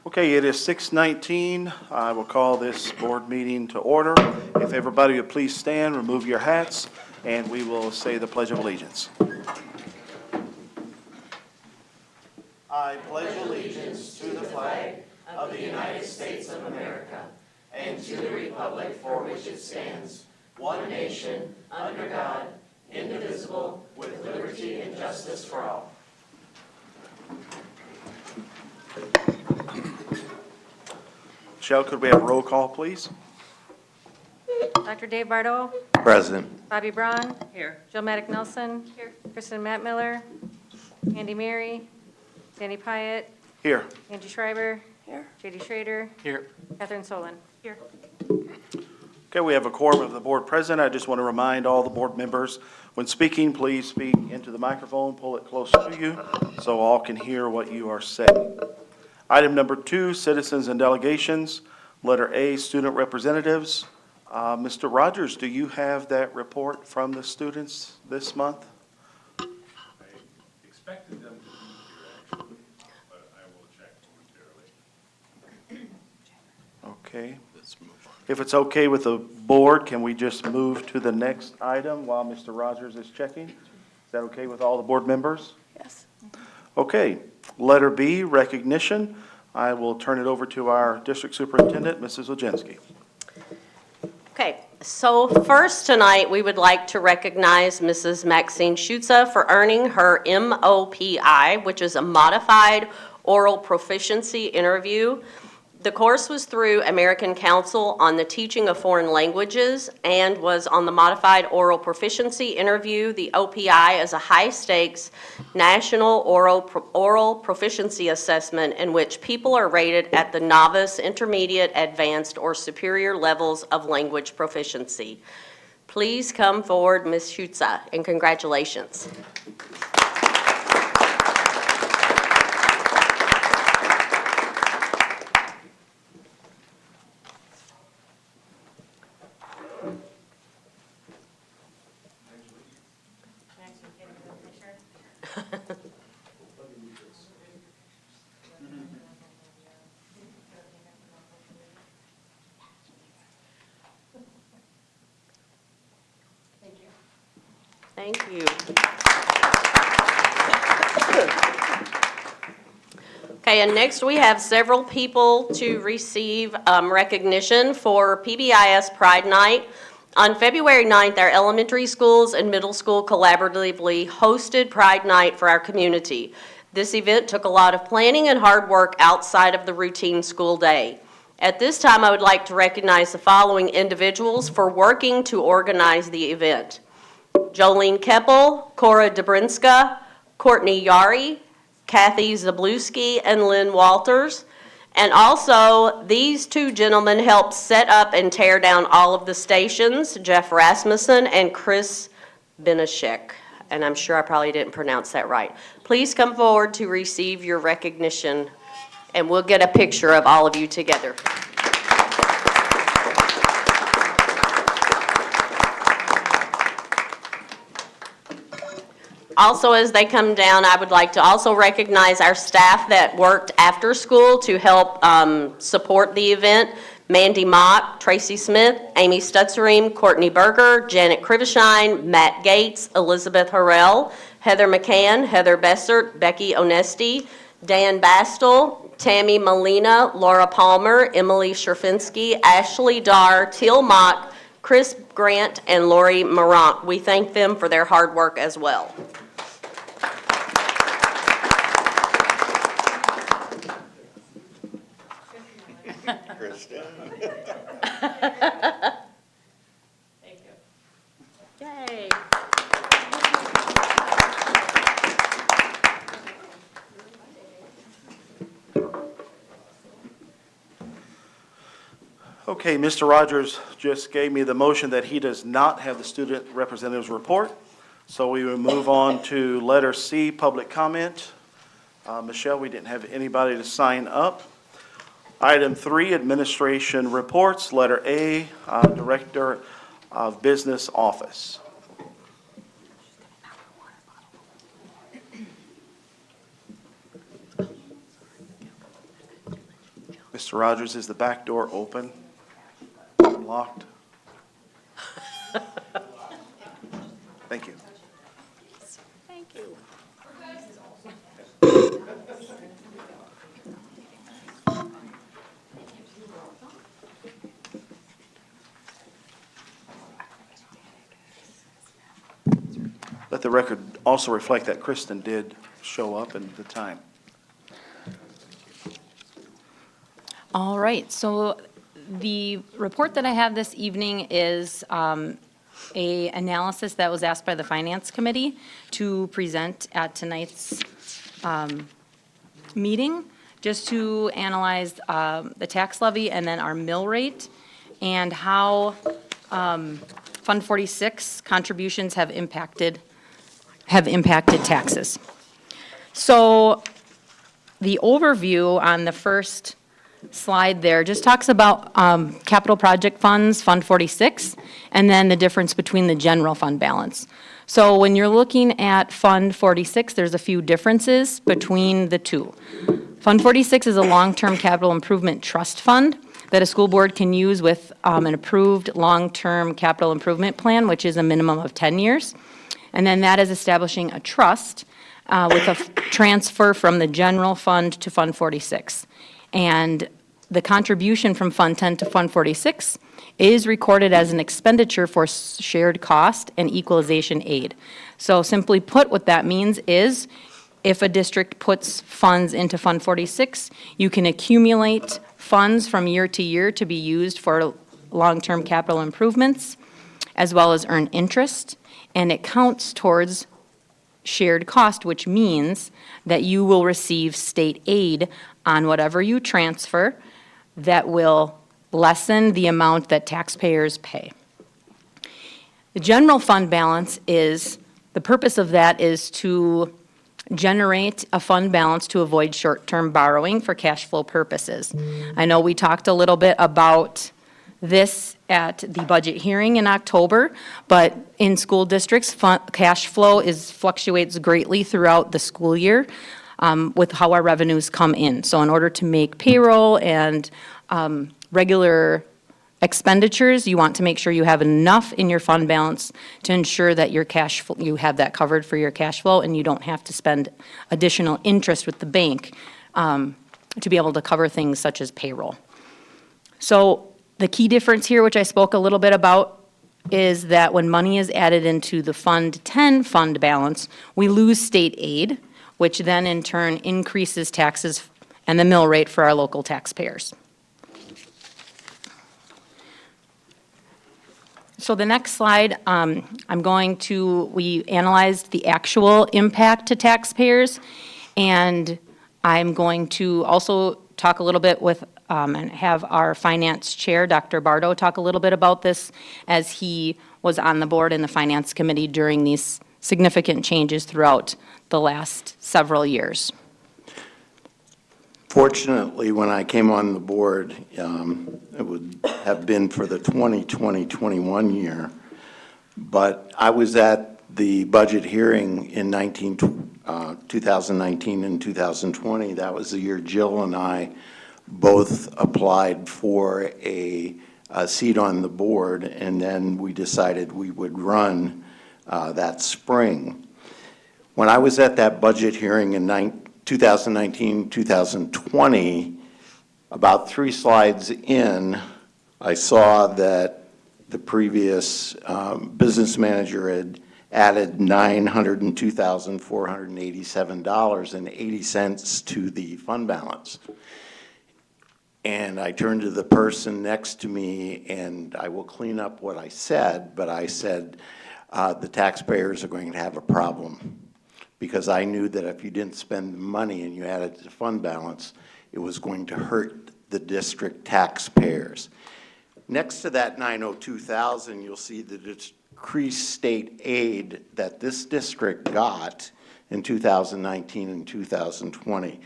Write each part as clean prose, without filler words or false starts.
Okay, it is 6:19. I will call this board meeting to order. If everybody would please stand, remove your hats, and we will say the Pledge of Allegiance. I pledge allegiance to the flag of the United States of America and to the republic for which it stands, one nation, under God, indivisible, with liberty and justice for all. Michelle, could we have a roll call, please? Dr. Dave Bardot. Present. Bobby Braun. Here. Jill Maddock Nelson. Here. Kristen Matt Miller. Andy Mary. Danny Pyatt. Here. Angie Schreiber. Here. JD Schrader. Here. Catherine Solon. Here. Okay, we have a quorum of the board present. I just want to remind all the board members, when speaking, please speak into the microphone, pull it close to you so all can hear what you are saying. Item number 2, citizens and delegations. Letter A, student representatives. Mr. Rogers, do you have that report from the students this month? I expected them to be here, actually, but I will check momentarily. Okay. Let's move on. If it's okay with the board, can we just move to the next item while Mr. Rogers is checking? Is that okay with all the board members? Yes. Okay. Letter B, recognition. I will turn it over to our district superintendent, Mrs. Ojenski. Okay, so first tonight, we would like to recognize Mrs. Maxine Schutze for earning her MOPI, which is a Modified Oral Proficiency Interview. The course was through American Council on the Teaching of Foreign Languages and was on the Modified Oral Proficiency Interview. The OPI is a high-stakes national oral proficiency assessment in which people are rated at the novice, intermediate, advanced, or superior levels of language proficiency. Please come forward, Ms. Schutze, and congratulations. Thank you. Okay, and next we have several people to receive recognition for PBIS Pride Night. On February 9th, our elementary schools and middle school collaboratively hosted Pride Night for our community. This event took a lot of planning and hard work outside of the routine school day. At this time, I would like to recognize the following individuals for working to organize the event. Jolene Keppel, Cora Dobrinska, Courtney Yari, Kathy Zablewski, and Lynn Walters. And also, these two gentlemen helped set up and tear down all of the stations, Jeff Rasmussen and Chris Benishek. And I'm sure I probably didn't pronounce that right. Please come forward to receive your recognition, and we'll get a picture of all of you together. Also, as they come down, I would like to also recognize our staff that worked after school to help support the event. Mandy Mock, Tracy Smith, Amy Stutzereem, Courtney Berger, Janet Krivishine, Matt Gates, Elizabeth Harrell, Heather McCann, Heather Bessert, Becky Onesti, Dan Bastel, Tammy Molina, Laura Palmer, Emily Sherfinsky, Ashley Darr, Teal Mock, Chris Grant, and Lori Morank. We thank them for their hard work as well. Kristen. Thank you. Yay. Okay, Mr. Rogers just gave me the motion that he does not have the student representative's report. So we will move on to letter C, public comment. Michelle, we didn't have anybody to sign up. Item 3, administration reports. Letter A, Director of Business Office. Mr. Rogers, is the back door open? Locked? Thank you. Thank you. Let the record also reflect that Kristen did show up and the time. All right, so the report that I have this evening is a analysis that was asked by the Finance Committee to present at tonight's meeting, just to analyze the tax levy and then our mill rate and how Fund 46 contributions have impacted taxes. So the overview on the first slide there just talks about capital project funds, Fund 46, and then the difference between the general fund balance. So when you're looking at Fund 46, there's a few differences between the two. Fund 46 is a long-term capital improvement trust fund that a school board can use with an approved long-term capital improvement plan, which is a minimum of 10 years. And then that is establishing a trust with a transfer from the general fund to Fund 46. And the contribution from Fund 10 to Fund 46 is recorded as an expenditure for shared cost and equalization aid. So simply put, what that means is if a district puts funds into Fund 46, you can accumulate funds from year to year to be used for long-term capital improvements, as well as earn interest, and it counts towards shared cost, which means that you will receive state aid on whatever you transfer that will lessen the amount that taxpayers pay. The general fund balance is, the purpose of that is to generate a fund balance to avoid short-term borrowing for cash flow purposes. I know we talked a little bit about this at the budget hearing in October, but in school districts, cash flow fluctuates greatly throughout the school year with how our revenues come in. So in order to make payroll and regular expenditures, you want to make sure you have enough in your fund balance to ensure that your cash flow, you have that covered for your cash flow, and you don't have to spend additional interest with the bank to be able to cover things such as payroll. So the key difference here, which I spoke a little bit about, is that when money is added into the Fund 10 fund balance, we lose state aid, which then in turn increases taxes and the mill rate for our local taxpayers. So the next slide, we analyzed the actual impact to taxpayers, and I'm going to also talk a little bit with, and have our finance chair, Dr. Bardo, talk a little bit about this as he was on the board in the finance committee during these significant changes throughout the last several years. Fortunately, when I came on the board, it would have been for the 2020-21 year, but I was at the budget hearing in 2019 and 2020. That was the year Jill and I both applied for a seat on the board, and then we decided we would run that spring. When I was at that budget hearing in 2019, 2020, about 3 slides in, I saw that the previous business manager had added $902,487.80 to the fund balance. And I turned to the person next to me, and I will clean up what I said, but I said, the taxpayers are going to have a problem, because I knew that if you didn't spend the money and you added to the fund balance, it was going to hurt the district taxpayers. Next to that 902,000, you'll see the decreased state aid that this district got in 2019 and 2020.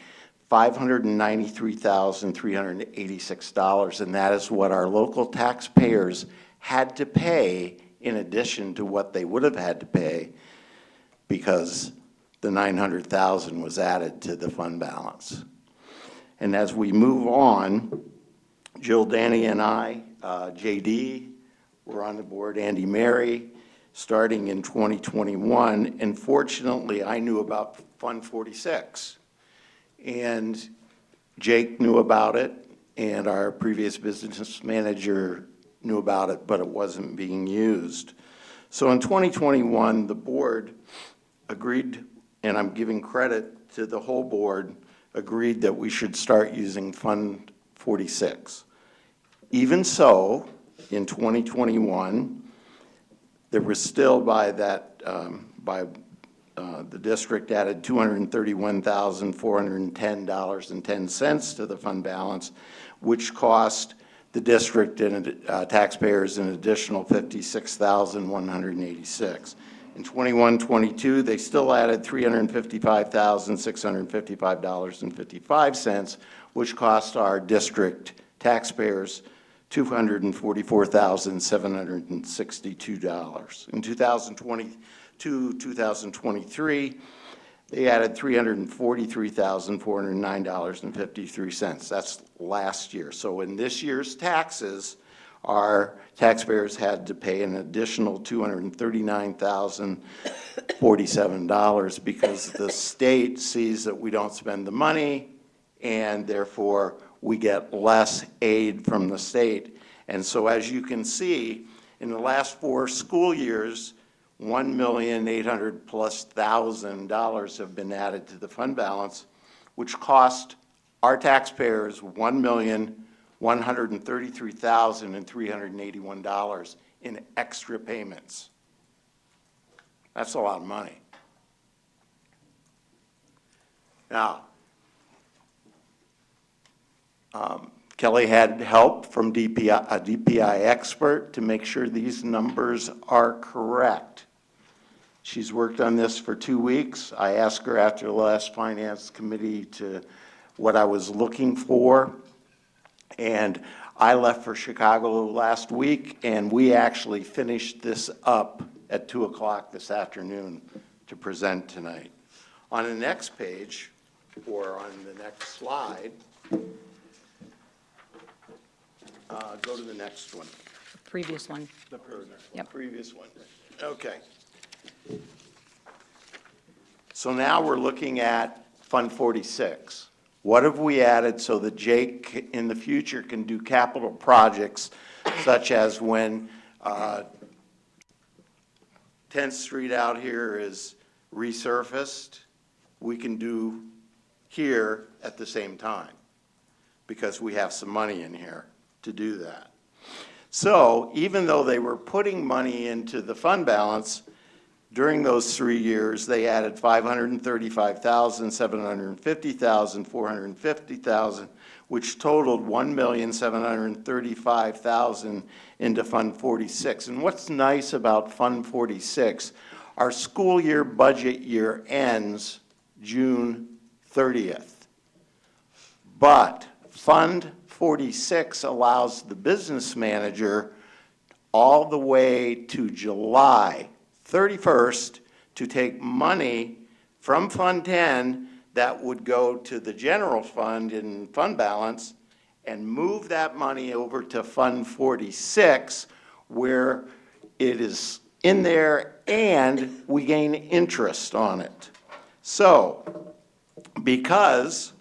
$593,386, and that is what our local taxpayers had to pay in addition to what they would have had to pay because the $900,000 was added to the fund balance. And as we move on, Jill, Danny, and I, JD, we're on the board, Andy, Mary, starting in 2021. And fortunately, I knew about Fund 46. And Jake knew about it, and our previous business manager knew about it, but it wasn't being used. So in 2021, the board agreed, and I'm giving credit to the whole board, agreed that we should start using Fund 46. Even so, in 2021, there was still the district added $231,410.10 to the fund balance, which cost the district and taxpayers an additional $56,186. In 21-22, they still added $355,655.55, which cost our district taxpayers $244,762. In 2022-2023, they added $343,409.53. That's last year. So in this year's taxes, our taxpayers had to pay an additional $239,047 because the state sees that we don't spend the money, and therefore we get less aid from the state. And so as you can see, in the last 4 school years, $1,800,000+ have been added to the fund balance, which cost our taxpayers $1,133,381 in extra payments. That's a lot of money. Now, Kelly had help from a DPI expert to make sure these numbers are correct. She's worked on this for 2 weeks. I asked her after the last finance committee what I was looking for, and I left for Chicago last week, and we actually finished this up at 2 o'clock this afternoon to present tonight. On the next page, or on the next slide, go to the next one. Previous one. The Yep. previous one. Okay. So now we're looking at Fund 46. What have we added so that Jake in the future can do capital projects such as when 10th Street out here is resurfaced, we can do here at the same time because we have some money in here to do that. So even though they were putting money into the fund balance, during those 3 years, they added $535,000, $750,000, $450,000, which totaled $1,735,000 into Fund 46. And what's nice about Fund 46, our school year budget year ends June 30th. But Fund 46 allows the business manager all the way to July 31st to take money from Fund 10 that would go to the general fund in fund balance and move that money over to Fund 46 where it is in there and we gain interest on it. So, because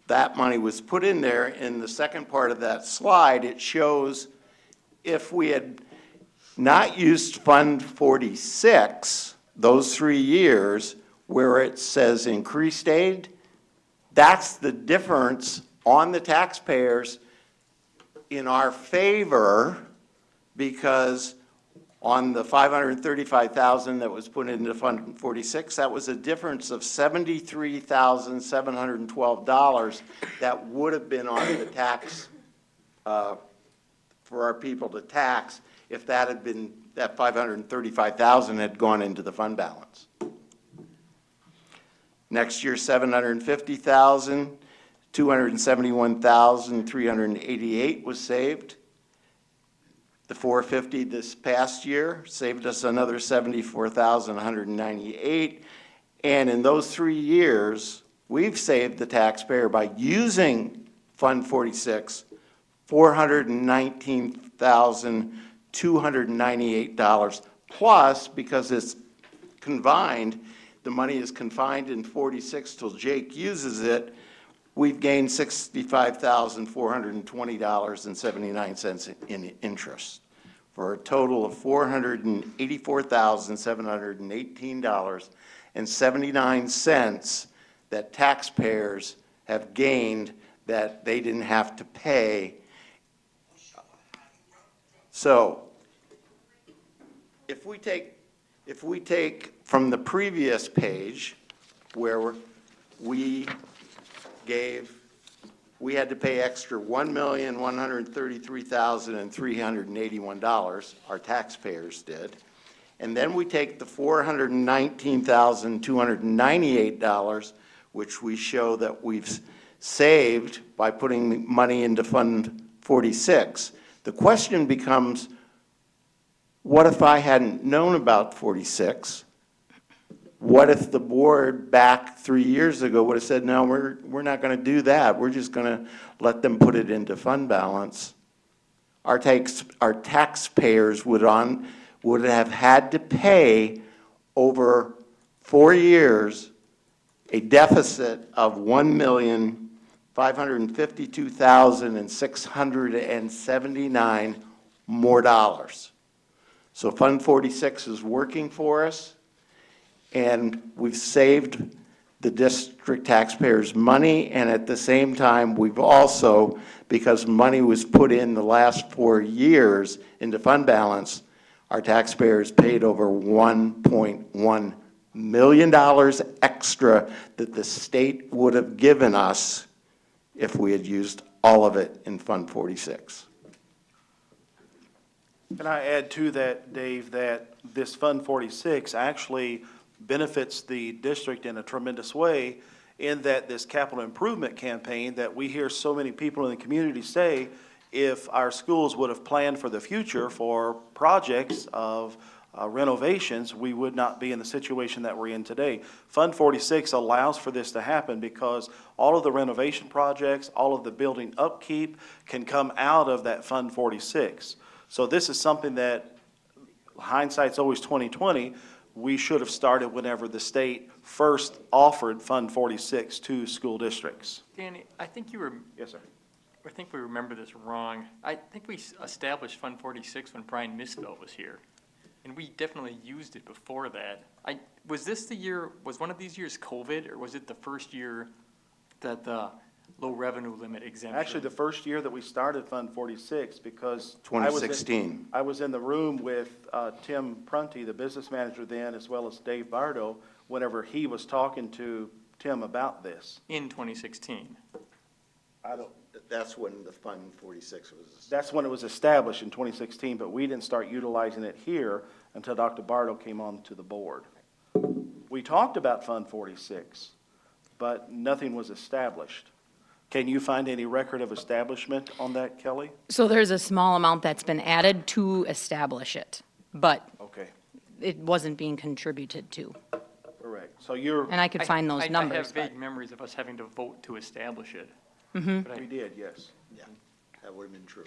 that money was put in there, in the second part of that slide, it shows if we had not used Fund 46, those 3 years where it says increased aid, that's the difference on the taxpayers in our favor, because on the $535,000 that was put into Fund 46, that was a difference of $73,712 that would have been on the tax for our people to tax if that had been, that $535,000 had gone into the fund balance. Next year, $750,000, $271,388 was saved. The $450 this past year saved us another $74,198. And in those 3 years, we've saved the taxpayer by using Fund 46, $419,298, plus, because it's confined, the money is confined in 46 till Jake uses it, we've gained $65,420.79 in interest, for a total of $484,718.79 that taxpayers have gained that they didn't have to pay. So, if we take from the previous page, where we had to pay extra $1,133,381, our taxpayers did, and then we take the $419,298, which we show that we've saved by putting money into Fund 46. The question becomes, what if I hadn't known about 46? What if the board back 3 years ago would have said, no, we're not going to do that. We're just going to let them put it into fund balance. Our taxpayers would have had to pay over 4 years a deficit of $1,552,679 more dollars. So Fund 46 is working for us, and we've saved the district taxpayers money, and at the same time, we've also, because money was put in the last 4 years into fund balance, our taxpayers paid over $1.1 million extra that the state would have given us if we had used all of it in Fund 46. Can I add to that, Dave, that this Fund 46 actually benefits the district in a tremendous way, in that this capital improvement campaign that we hear so many people in the community say, if our schools would have planned for the future for projects of renovations, we would not be in the situation that we're in today. Fund 46 allows for this to happen because all of the renovation projects, all of the building upkeep can come out of that Fund 46. So this is something that, hindsight's always 20/20, we should have started whenever the state first offered Fund 46 to school districts. Danny, I think you were, Yes, sir. I think we remember this wrong. I think we established Fund 46 when Brian Misfeld was here, and we definitely used it before that. Was this the year, was one of these years COVID, or was it the first year that the low revenue limit exemption? Actually, the first year that we started Fund 46, because 2016. I was in the room with Tim Prunty, the business manager then, as well as Dave Bardo, whenever he was talking to Tim about this. In 2016. That's when the Fund 46 was. That's when it was established in 2016, but we didn't start utilizing it here until Dr. Bardo came on to the board. We talked about Fund 46, but nothing was established. Can you find any record of establishment on that, Kelly? So there's a small amount that's been added to establish it, but Okay, it wasn't being contributed to. correct. So you're, And I could find those I numbers. have but- vague memories of us having to vote to establish it. But we did, yes. Yeah, that would have been true.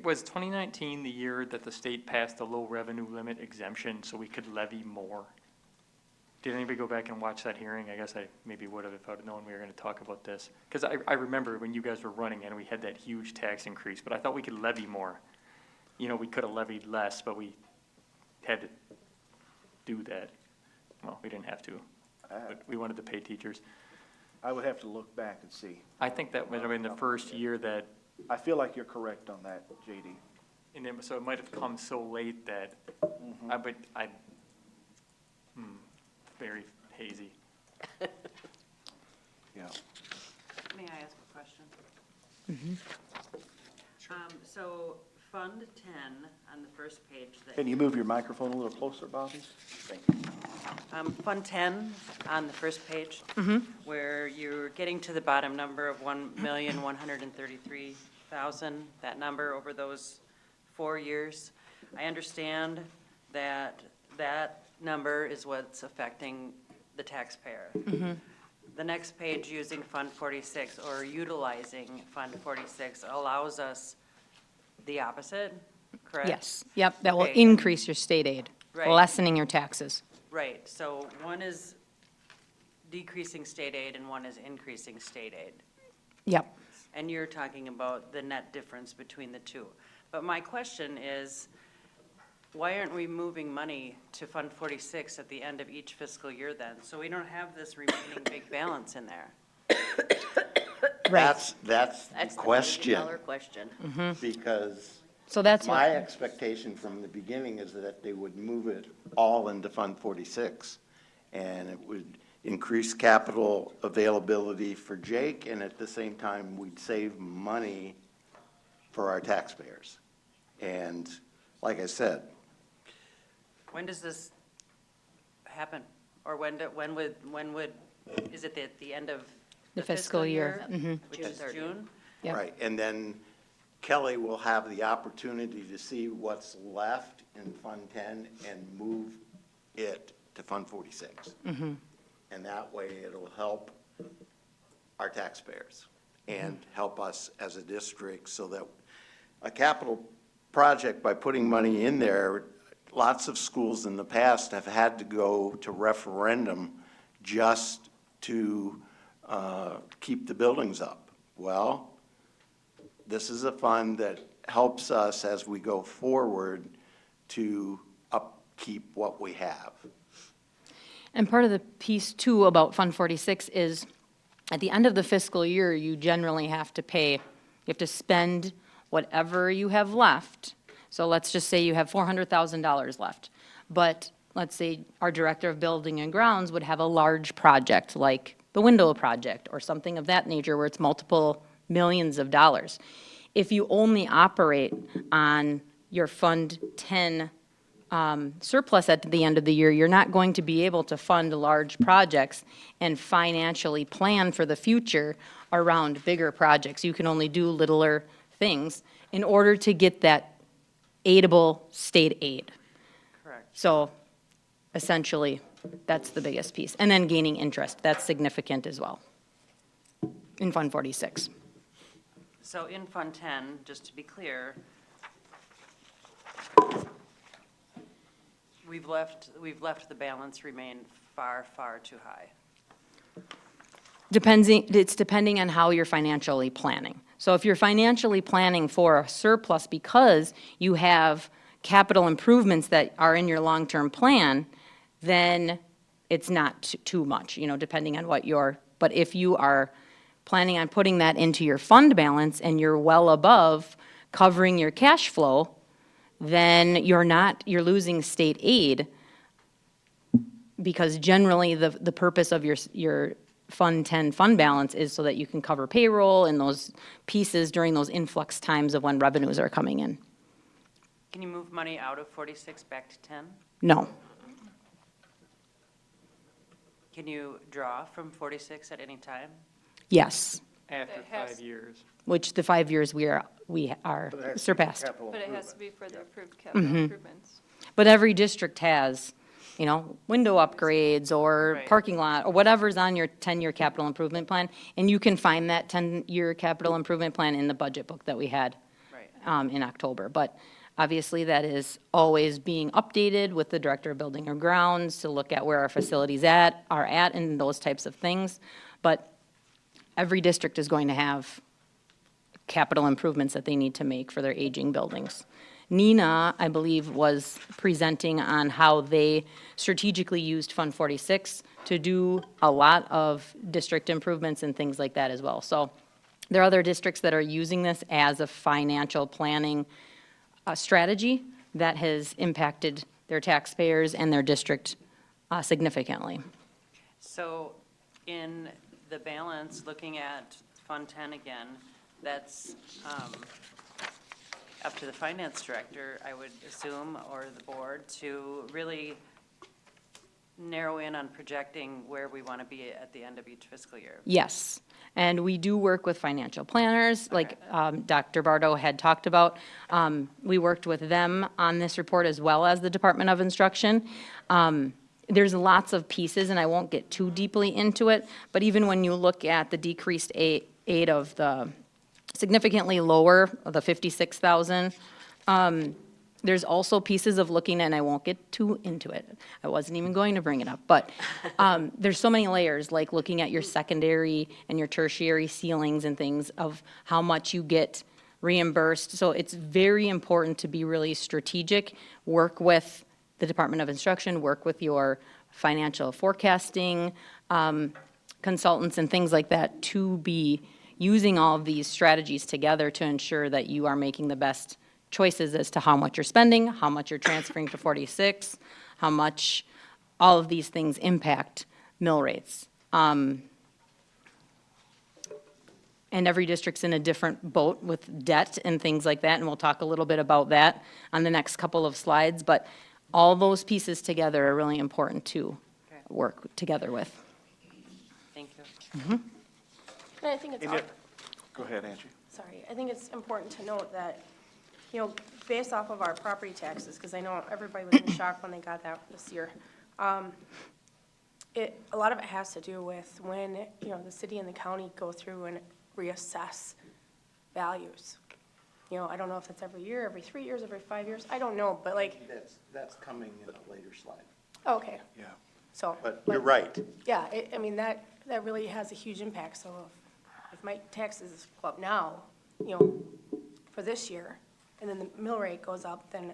Was 2019 the year that the state passed the low revenue limit exemption so we could levy more? Did anybody go back and watch that hearing? I guess I maybe would have if I'd known we were going to talk about this. Because I remember when you guys were running and we had that huge tax increase, but I thought we could levy more. You know, we could have levied less, but we had to do that. Well, we didn't have to, but we wanted to pay teachers. I would have to look back and see. I think that would have been the first year that, I feel like you're correct on that, JD. and it, so it might have come so late that, very hazy. Yeah. May I ask a question? So Fund 10 on the first page. Can you move your microphone a little closer, Bobby? Thank you. Fund 10 on the first page, where you're getting to the bottom number of 1,133,000, that number over those 4 years. I understand that that number is what's affecting the taxpayer. the next page, using Fund 46 or utilizing Fund 46 allows us the opposite, correct? Yes, yep, that will Okay. increase your state aid, Right. lessening your taxes. Right, so one is decreasing state aid and one is increasing state aid. Yep. And you're talking about the net difference between the two. But my question is, why aren't we moving money to Fund 46 at the end of each fiscal year then? So we don't have this remaining big balance in there. That's the That's the question, $1 question. because So that's my what, expectation from the beginning is that they would move it all into Fund 46, and it would increase capital availability for Jake, and at the same time, we'd save money for our taxpayers. And like I said, When does this happen? Or when would, is it at the end of The the fiscal fiscal year. year? Which June is 30th. June? Yep. right, and then Kelly will have the opportunity to see what's left in Fund 10 and move it to Fund 46. And that way, it'll help our taxpayers and help us as a district, so that a capital project, by putting money in there, lots of schools in the past have had to go to referendum just to keep the buildings up. Well, this is a fund that helps us as we go forward to upkeep what we have. and part of the piece too about Fund 46 is, at the end of the fiscal year, you generally have to pay, you have to spend whatever you have left. So let's just say you have $400,000 left. But let's say our Director of Building and Grounds would have a large project, like the window project or something of that nature, where it's multiple millions of dollars. If you only operate on your Fund 10 surplus at the end of the year, you're not going to be able to fund large projects and financially plan for the future around bigger projects. You can only do littler things in order to get that aidable state aid. Correct. So essentially, that's the biggest piece. And then gaining interest, that's significant as well in Fund 46. So in Fund 10, just to be clear, we've left the balance remain far, far too high. It's depending on how you're financially planning. So if you're financially planning for a surplus because you have capital improvements that are in your long-term plan, then it's not too much, depending on what but if you are planning on putting that into your fund balance and you're well above covering your cash flow, then you're losing state aid, because generally the purpose of your Fund 10 fund balance is so that you can cover payroll and those pieces during those influx times of when revenues are coming in. Can you move money out of 46 back to 10? No. Can you draw from 46 at any time? Yes, After It has- 5 years. which the 5 years we are surpassed. But it has to be for the approved capital improvements. But every district has, window upgrades or Right. parking lot or whatever's on your 10-year capital improvement plan. And you can find that 10-year capital improvement plan in the budget book that we had Right. in October. But obviously, that is always being updated with the Director of Building and Grounds to look at where our facilities are at and those types of things. But every district is going to have capital improvements that they need to make for their aging buildings. Nina, I believe, was presenting on how they strategically used Fund 46 to do a lot of district improvements and things like that as well. So there are other districts that are using this as a financial planning strategy that has impacted their taxpayers and their district significantly. So in the balance, looking at Fund 10 again, that's up to the finance director, I would assume, or the board, to really narrow in on projecting where we want to be at the end of each fiscal year. Yes, and we do work with financial planners, like Dr. Bardo had talked about. We worked with them on this report as well as the Department of Instruction. there's lots of pieces, and I won't get too deeply into it, but even when you look at the decreased aid of the significantly lower, of the 56,000, there's also pieces of looking, and I won't get too into it. I wasn't even going to bring it up, but there's so many layers, like looking at your secondary and your tertiary ceilings and things of how much you get reimbursed. So it's very important to be really strategic, work with the Department of Instruction, work with your financial forecasting consultants and things like that to be using all of these strategies together to ensure that you are making the best choices as to how much you're spending, how much you're transferring to 46, how much all of these things impact mill rates. And every district's in a different boat with debt and things like that, and we'll talk a little bit about that on the next couple of slides, but all those pieces together are really important to work together with. Thank you. And I think it's, Go ahead, Angie. sorry, I think it's important to note that, based off of our property taxes, because I know everybody was in shock when they got that this year. A lot of it has to do with when, the city and the county go through and reassess values. I don't know if it's every year, every 3 years, every 5 years, I don't know, but like, That's coming in a later slide. okay, Yeah. so. But you're right. Yeah, I mean, that really has a huge impact, so if my taxes go up now, for this year, and then the mill rate goes up, then,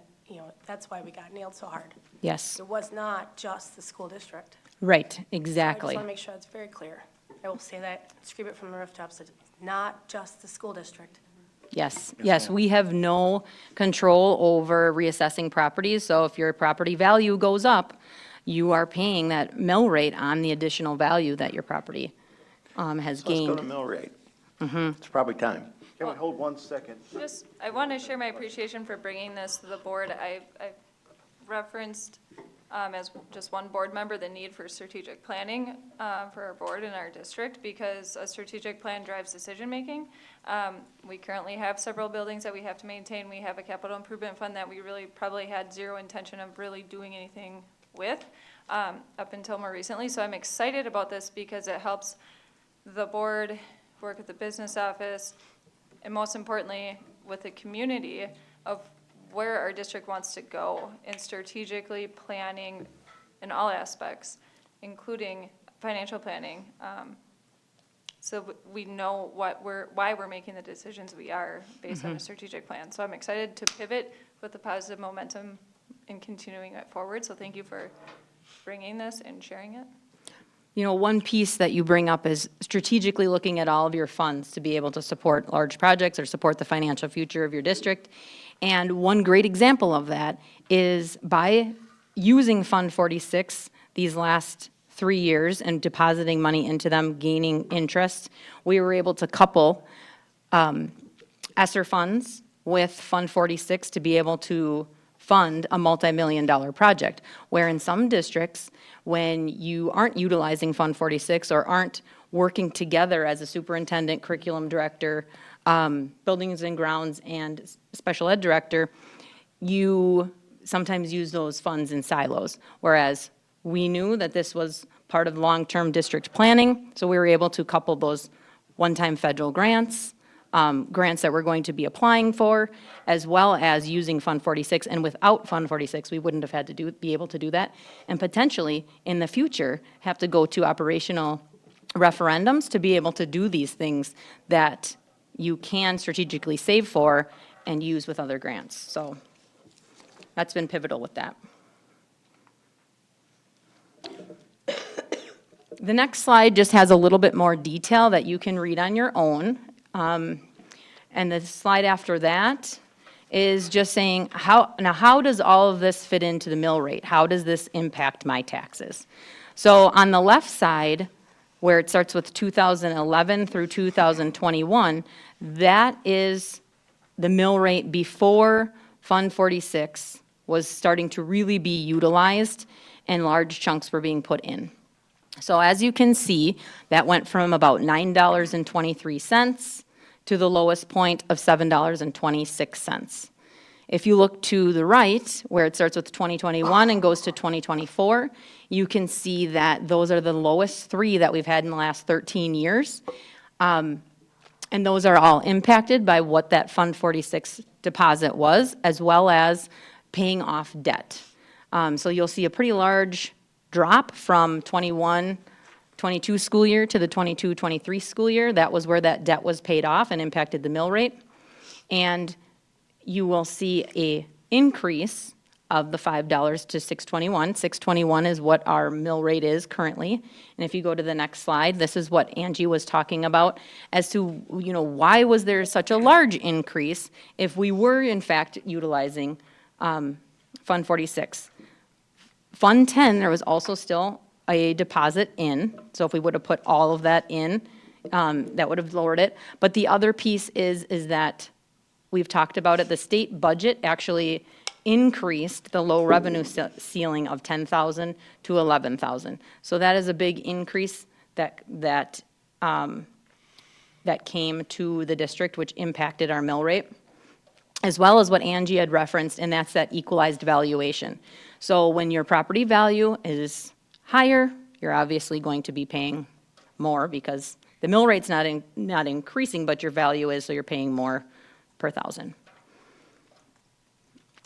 that's why we got nailed so hard. Yes, It was not just the school district. right, So I just exactly. want to make sure that's very clear. I will say that, scream it from the rooftops, it's not just the school district. Yes, yes, we have no control over reassessing properties, so if your property value goes up, you are paying that mill rate on the additional value that your property has So let's go to gained. mill rate. It's probably time. Can we hold 1 second? I want to share my appreciation for bringing this to the board. I've referenced, as just one board member, the need for strategic planning for our board and our district, because a strategic plan drives decision-making. We currently have several buildings that we have to maintain. We have a capital improvement fund that we really probably had zero intention of really doing anything with up until more recently. So I'm excited about this because it helps the board work with the business office, and most importantly, with the community of where our district wants to go in strategically planning in all aspects, including financial planning. So we know why we're making the decisions we are based on a strategic plan. So I'm excited to pivot with the positive momentum and continuing it forward. So thank you for bringing this and sharing it. One piece that you bring up is strategically looking at all of your funds to be able to support large projects or support the financial future of your district. And one great example of that is by using Fund 46 these last 3 years and depositing money into them, gaining interest, we were able to couple ESSER funds with Fund 46 to be able to fund a multi-million-dollar project, where in some districts, when you aren't utilizing Fund 46 or aren't working together as a superintendent, curriculum director, buildings and grounds, and special ed director, you sometimes use those funds in silos, whereas we knew that this was part of long-term district planning, so we were able to couple those one-time federal grants, grants that we're going to be applying for, as well as using Fund 46. And without Fund 46, we wouldn't have had to be able to do that, and potentially, in the future, have to go to operational referendums to be able to do these things that you can strategically save for and use with other grants. So that's been pivotal with that. The next slide just has a little bit more detail that you can read on your own. And the slide after that is just saying, how does all of this fit into the mill rate? How does this impact my taxes? So on the left side, where it starts with 2011 through 2021, that is the mill rate before Fund 46 was starting to really be utilized and large chunks were being put in. So as you can see, that went from about $9.23 to the lowest point of $7.26. If you look to the right, where it starts with 2021 and goes to 2024, you can see that those are the lowest three that we've had in the last 13 years. And those are all impacted by what that Fund 46 deposit was, as well as paying off debt. So you'll see a pretty large drop from 21-22 school year to the 22-23 school year. That was where that debt was paid off and impacted the mill rate. And you will see a increase of the $5 to $6.21. $6.21 is what our mill rate is currently. And if you go to the next slide, this is what Angie was talking about as to, why was there such a large increase if we were in fact utilizing Fund 46. Fund 10, there was also still a deposit in, so if we would have put all of that in, that would have lowered it. But the other piece is that we've talked about it, the state budget actually increased the low revenue ceiling of 10,000 to 11,000. So that is a big increase that came to the district, which impacted our mill rate, as well as what Angie had referenced, and that's that equalized valuation. So when your property value is higher, you're obviously going to be paying more because the mill rate's not increasing, but your value is, so you're paying more per thousand.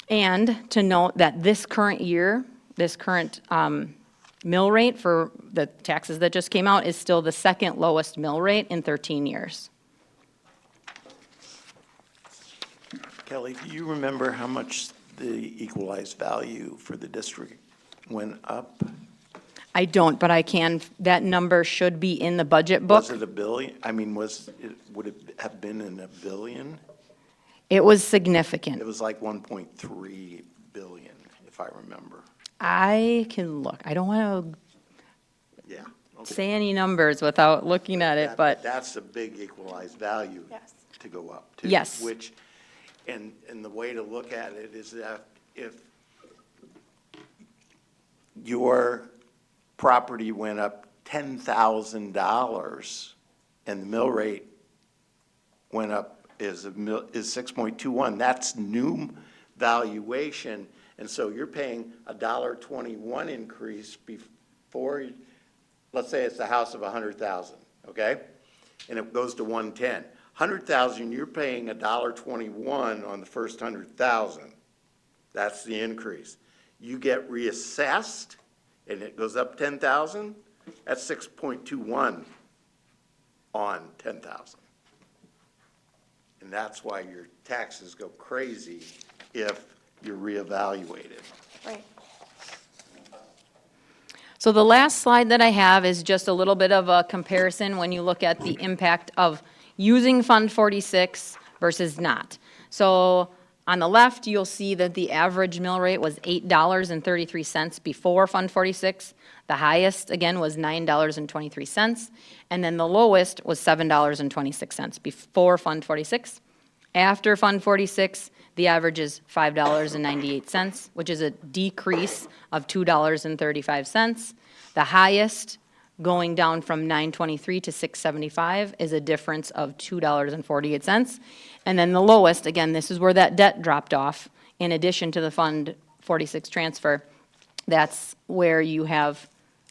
And to note that this current year, this current mill rate for the taxes that just came out is still the second lowest mill rate in 13 years. Kelly, do you remember how much the equalized value for the district went up? I don't, but I can, that number should be in the budget book. Was it $1 billion? I mean, would it have been in $1 billion? It was significant. It was like 1.3 billion, if I remember. I can look. I don't want Yeah. to Okay. say any numbers without looking at it, but That's a big equalized value Yes. to go up to. Yes. Which, and the way to look at it is that if your property went up $10,000 and the mill rate went up is 6.21, that's new valuation. And so you're paying a $1.21 increase before, let's say it's a house of 100,000, okay? And it goes to 110. 100,000, you're paying a $1.21 on the first 100,000. That's the increase. You get reassessed and it goes up 10,000, that's 6.21 on 10,000. And that's why your taxes go crazy if you're reevaluated. Right. so the last slide that I have is just a little bit of a comparison when you look at the impact of using Fund 46 versus not. So on the left, you'll see that the average mill rate was $8.33 before Fund 46. The highest, again, was $9.23, and then the lowest was $7.26 before Fund 46. After Fund 46, the average is $5.98, which is a decrease of $2.35. The highest, going down from $9.23 to $6.75, is a difference of $2.48. And then the lowest, again, this is where that debt dropped off, in addition to the Fund 46 transfer. That's where you have,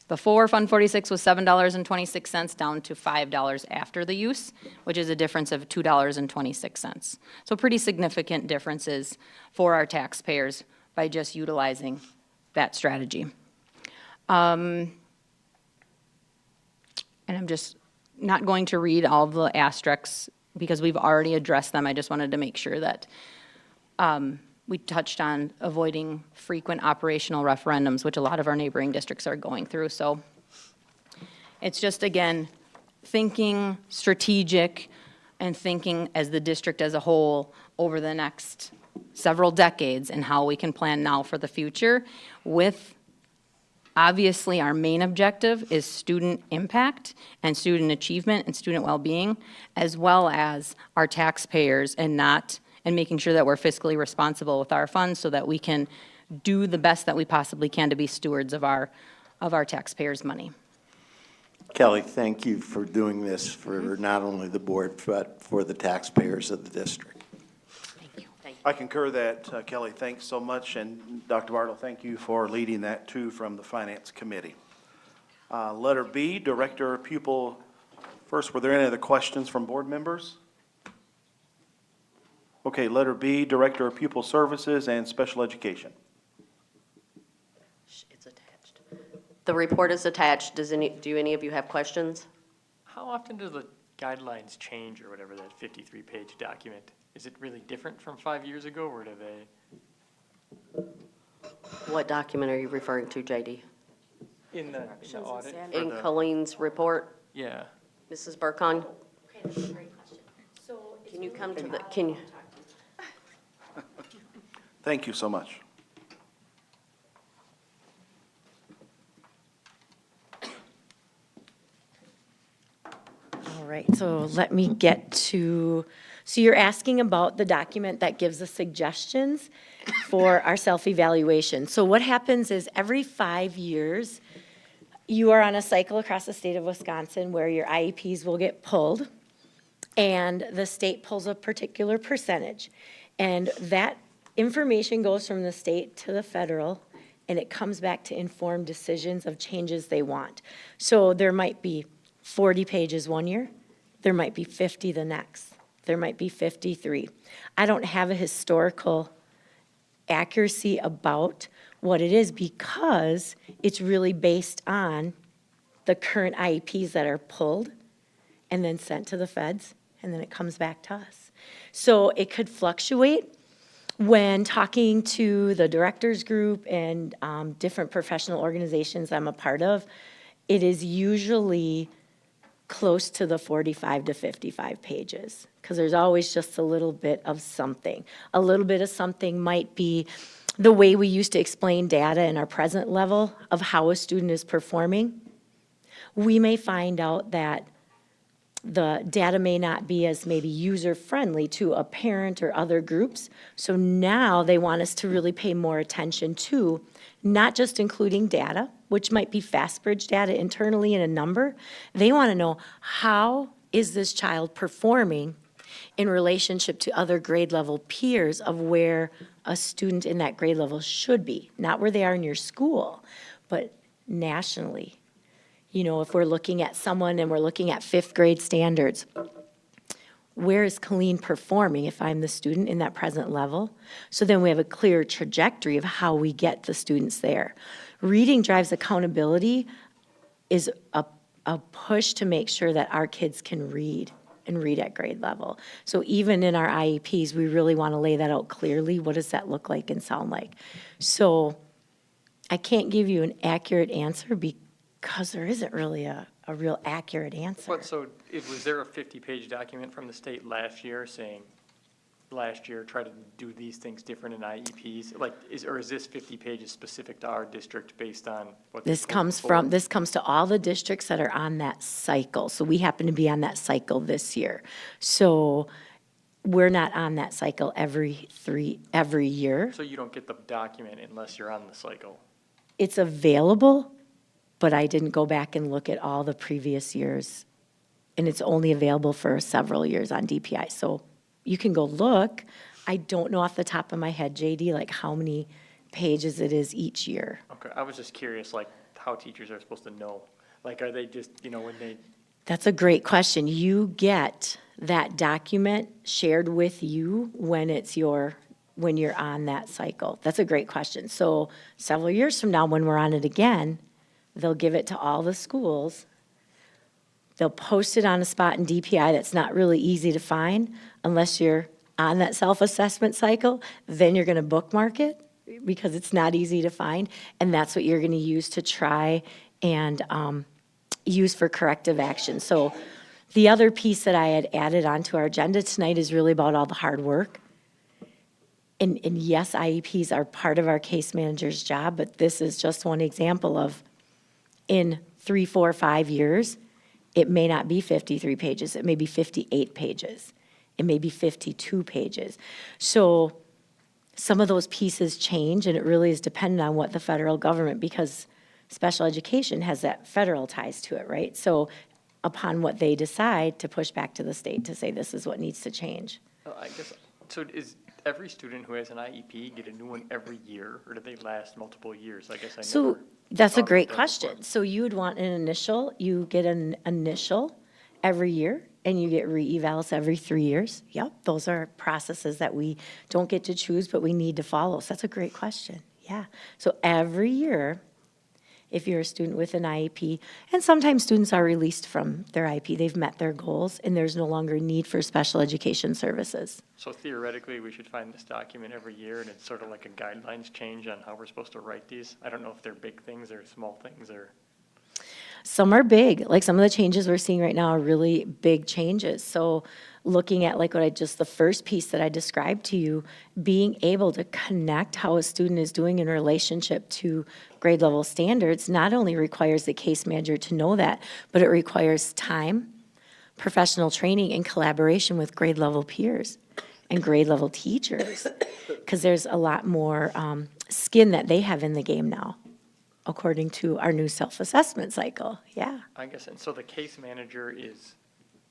before Fund 46 was $7.26 down to $5 after the use, which is a difference of $2.26. So pretty significant differences for our taxpayers by just utilizing that strategy. And I'm just not going to read all the asterisks because we've already addressed them. I just wanted to make sure that we touched on avoiding frequent operational referendums, which a lot of our neighboring districts are going through. So it's just, again, thinking strategic and thinking as the district as a whole over the next several decades and how we can plan now for the future with, obviously, our main objective is student impact and student achievement and student well-being, as well as our taxpayers and making sure that we're fiscally responsible with our funds so that we can do the best that we possibly can to be stewards of our taxpayers' money. Kelly, thank you for doing this for not only the board, but for the taxpayers of the district. Thank you. I concur that, Kelly, thanks so much, and Dr. Bartle, thank you for leading that too from the Finance Committee. Letter B, Director of Pupil. First, were there any other questions from board members? Okay, letter B, Director of Pupil Services and Special Education. It's attached. The report is attached. Do any of you have questions? How often do the guidelines change or whatever, that 53-page document? Is it really different from 5 years ago, or do they? What document are you referring to, JD? In the audit? In Colleen's report? Yeah. Mrs. Burkon? Can you come to the, can you? Thank you so much. All right, so let me get to, so you're asking about the document that gives us suggestions for our self-evaluation. So what happens is every 5 years, you are on a cycle across the state of Wisconsin where your IEPs will get pulled, and the state pulls a particular percentage. And that information goes from the state to the federal, and it comes back to informed decisions of changes they want. So there might be 40 pages one year, there might be 50 the next, there might be 53. I don't have a historical accuracy about what it is because it's really based on the current IEPs that are pulled and then sent to the feds, and then it comes back to us. So it could fluctuate. When talking to the directors group and different professional organizations I'm a part of, it is usually close to the 45 to 55 pages, because there's always just a little bit of something. A little bit of something might be the way we used to explain data in our present level of how a student is performing. We may find out that the data may not be as maybe user-friendly to a parent or other groups. So now they want us to really pay more attention to not just including data, which might be FastBridge data internally in a number. They want to know, how is this child performing in relationship to other grade level peers of where a student in that grade level should be? Not where they are in your school, but nationally. You know, if we're looking at someone and we're looking at 5th grade standards, where is Colleen performing if I'm the student in that present level? So then we have a clear trajectory of how we get the students there. Reading drives accountability is a push to make sure that our kids can read and read at grade level. So even in our IEPs, we really want to lay that out clearly. What does that look like and sound like? So I can't give you an accurate answer because there isn't really a real accurate answer. But so, was there a 50-page document from the state last year saying, last year, try to do these things different in IEPs? Like, or is this 50 pages specific to our district based on what? This comes to all the districts that are on that cycle. So we happen to be on that cycle this year. So we're not on that cycle every year. So you don't get the document unless you're on the cycle? It's available, but I didn't go back and look at all the previous years. And it's only available for several years on DPI. So you can go look. I don't know off the top of my head, JD, like how many pages it is each year. Okay, I was just curious, like, how teachers are supposed to know. Like, are they just, when they... That's a great question. You get that document shared with you when you're on that cycle. That's a great question. So several years from now, when we're on it again, they'll give it to all the schools. They'll post it on a spot in DPI that's not really easy to find unless you're on that self-assessment cycle. Then you're going to bookmark it because it's not easy to find. And that's what you're going to use to try and use for corrective action. So the other piece that I had added onto our agenda tonight is really about all the hard work. And yes, IEPs are part of our case manager's job, but this is just one example of in 3, 4, 5 years, it may not be 53 pages. It may be 58 pages. It may be 52 pages. So some of those pieces change, and it really is dependent on what the federal government, because special education has that federal ties to it, right? So upon what they decide to push back to the state to say this is what needs to change. I guess, so every student who has an IEP get a new one every year, or do they last multiple years? I guess I So never that's a thought about great that question. before. So you would want an initial, you get an initial every year, and you get re-evals every 3 years? Yep, those are processes that we don't get to choose, but we need to follow. So that's a great question, yeah. So every year, if you're a student with an IEP, and sometimes students are released from their IEP, they've met their goals, and there's no longer need for special education services. So theoretically, we should find this document every year, and it's sort of like a guidelines change on how we're supposed to write these. I don't know if they're big things or small things or. Some are big, like some of the changes we're seeing right now are really big changes. So looking at like the first piece that I described to you, being able to connect how a student is doing in relationship to grade level standards not only requires the case manager to know that, but it requires time, professional training, and collaboration with grade level peers and grade level teachers, because there's a lot more skin that they have in the game now, according to our new self-assessment cycle, yeah. I guess, and so the case manager is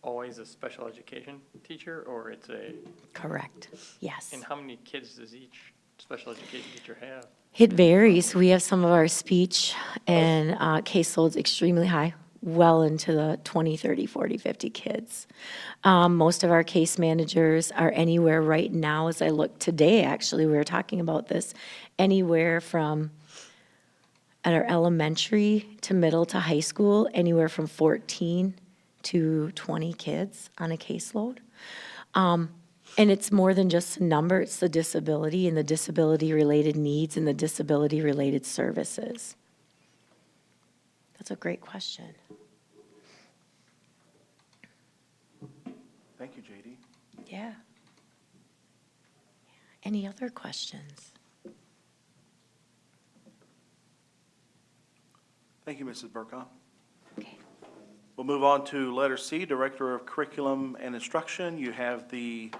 always a special education teacher, or it's a, Correct, yes. and how many kids does each special education teacher have? It varies. We have some of our speech and caseloads extremely high, well into the 20, 30, 40, 50 kids. Most of our case managers are anywhere right now, as I look today, actually, we were talking about this, anywhere from at our elementary to middle to high school, anywhere from 14 to 20 kids on a caseload. And it's more than just a number, it's the disability and the disability-related needs and the disability-related services. That's a great question. Thank you, JD. Yeah. Any other questions? Thank you, Mrs. Burkhoff. Okay. We'll move on to letter C, Director of Curriculum and Instruction. You have the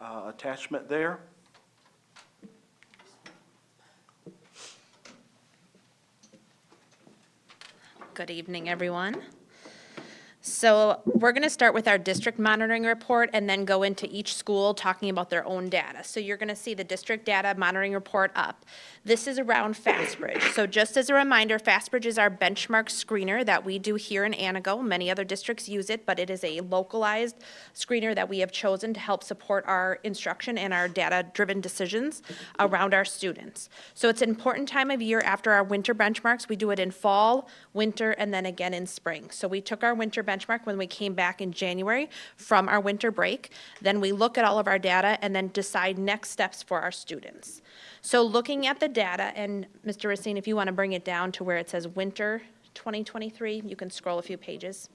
attachment there. Good evening, everyone. So we're going to start with our district monitoring report and then go into each school talking about their own data. So you're going to see the district data monitoring report up. This is around FastBridge. So just as a reminder, FastBridge is our benchmark screener that we do here in Antigo. Many other districts use it, but it is a localized screener that we have chosen to help support our instruction and our data-driven decisions around our students. So it's an important time of year after our winter benchmarks. We do it in fall, winter, and then again in spring. So we took our winter benchmark when we came back in January from our winter break. Then we look at all of our data and then decide next steps for our students. So looking at the data, and Mr. Racine, if you want to bring it down to where it says winter 2023, you can scroll a few pages.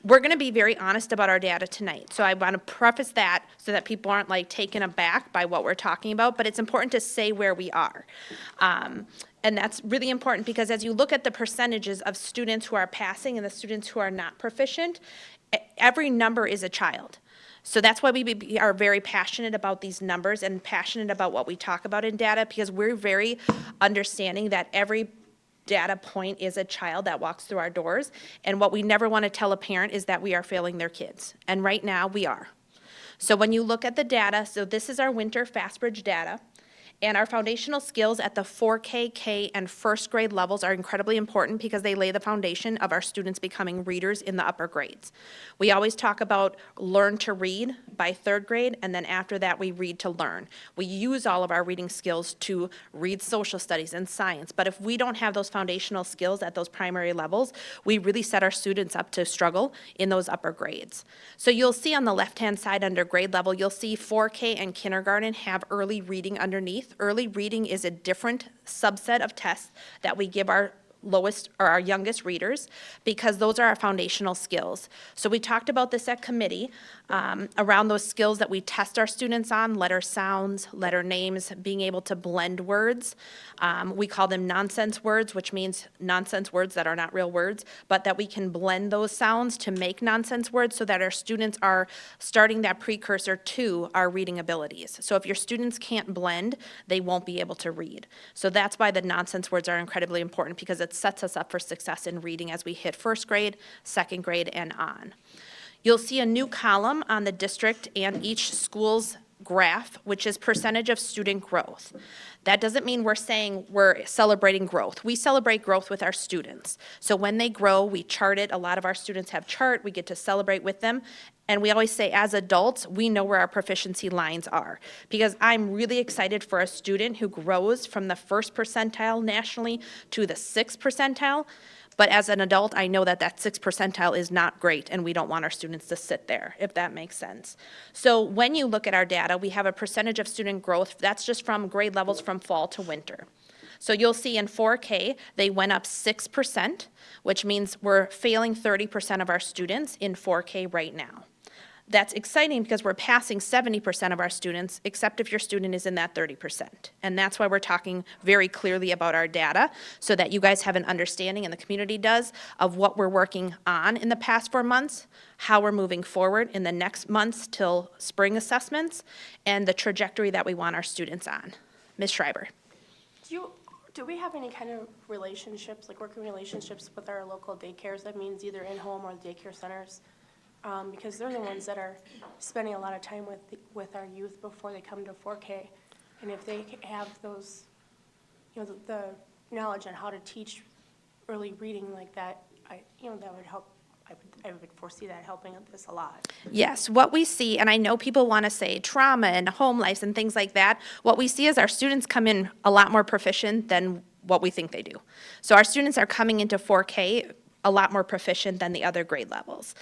We're going to be very honest about our data tonight. So I want to preface that so that people aren't like taken aback by what we're talking about, but it's important to say where we are. And that's really important because as you look at the percentages of students who are passing and the students who are not proficient, every number is a child. So that's why we are very passionate about these numbers and passionate about what we talk about in data, because we're very understanding that every data point is a child that walks through our doors. And what we never want to tell a parent is that we are failing their kids. And right now we are. So when you look at the data, so this is our winter FastBridge data. And our foundational skills at the 4K, K, and first grade levels are incredibly important because they lay the foundation of our students becoming readers in the upper grades. We always talk about learn to read by third grade, and then after that we read to learn. We use all of our reading skills to read social studies and science, but if we don't have those foundational skills at those primary levels, we really set our students up to struggle in those upper grades. So you'll see on the left-hand side under grade level, you'll see 4K and kindergarten have early reading underneath. Early reading is a different subset of tests that we give our lowest or our youngest readers because those are our foundational skills. So we talked about this at committee around those skills that we test our students on, letter sounds, letter names, being able to blend words. We call them nonsense words, which means nonsense words that are not real words, but that we can blend those sounds to make nonsense words so that our students are starting that precursor to our reading abilities. So if your students can't blend, they won't be able to read. So that's why the nonsense words are incredibly important because it sets us up for success in reading as we hit first grade, second grade, and on. You'll see a new column on the district and each school's graph, which is percentage of student growth. That doesn't mean we're saying we're celebrating growth. We celebrate growth with our students. So when they grow, we chart it. A lot of our students have chart. We get to celebrate with them. And we always say, as adults, we know where our proficiency lines are. Because I'm really excited for a student who grows from the 1st percentile nationally to the 6th percentile. But as an adult, I know that that 6th percentile is not great, and we don't want our students to sit there, if that makes sense. So when you look at our data, we have a percentage of student growth. That's just from grade levels from fall to winter. So you'll see in 4K, they went up 6%, which means we're failing 30% of our students in 4K right now. That's exciting because we're passing 70% of our students, except if your student is in that 30%. And that's why we're talking very clearly about our data, so that you guys have an understanding, and the community does, of what we're working on in the past 4 months, how we're moving forward in the next months till spring assessments, and the trajectory that we want our students on. Ms. Schreiber. Do we have any kind of relationships, like working relationships with our local daycares? That means either in-home or daycare centers? Because they're the ones that are spending a lot of time with our youth before they come to 4K. And if they have those, the knowledge on how to teach early reading like that, that would help. I would foresee that helping this a lot. Yes, what we see, and I know people want to say trauma and home lives and things like that, what we see is our students come in a lot more proficient than what we think they do. So our students are coming into 4K a lot more proficient than the other grade levels.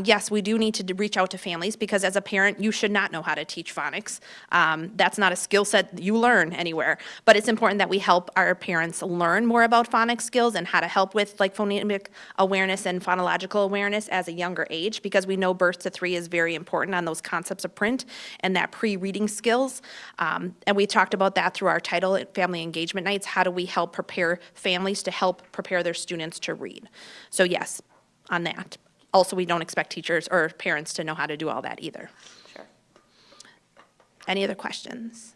Yes, we do need to reach out to families, because as a parent, you should not know how to teach phonics. That's not a skill set you learn anywhere, but it's important that we help our parents learn more about phonics skills and how to help with like phonemic awareness and phonological awareness as a younger age, because we know birth to 3 is very important on those concepts of print and that pre-reading skills. And we talked about that through our title at Family Engagement Nights. How do we help prepare families to help prepare their students to read? So yes, on that. Also, we don't expect teachers or parents to know how to do all that either. Sure. Any other questions?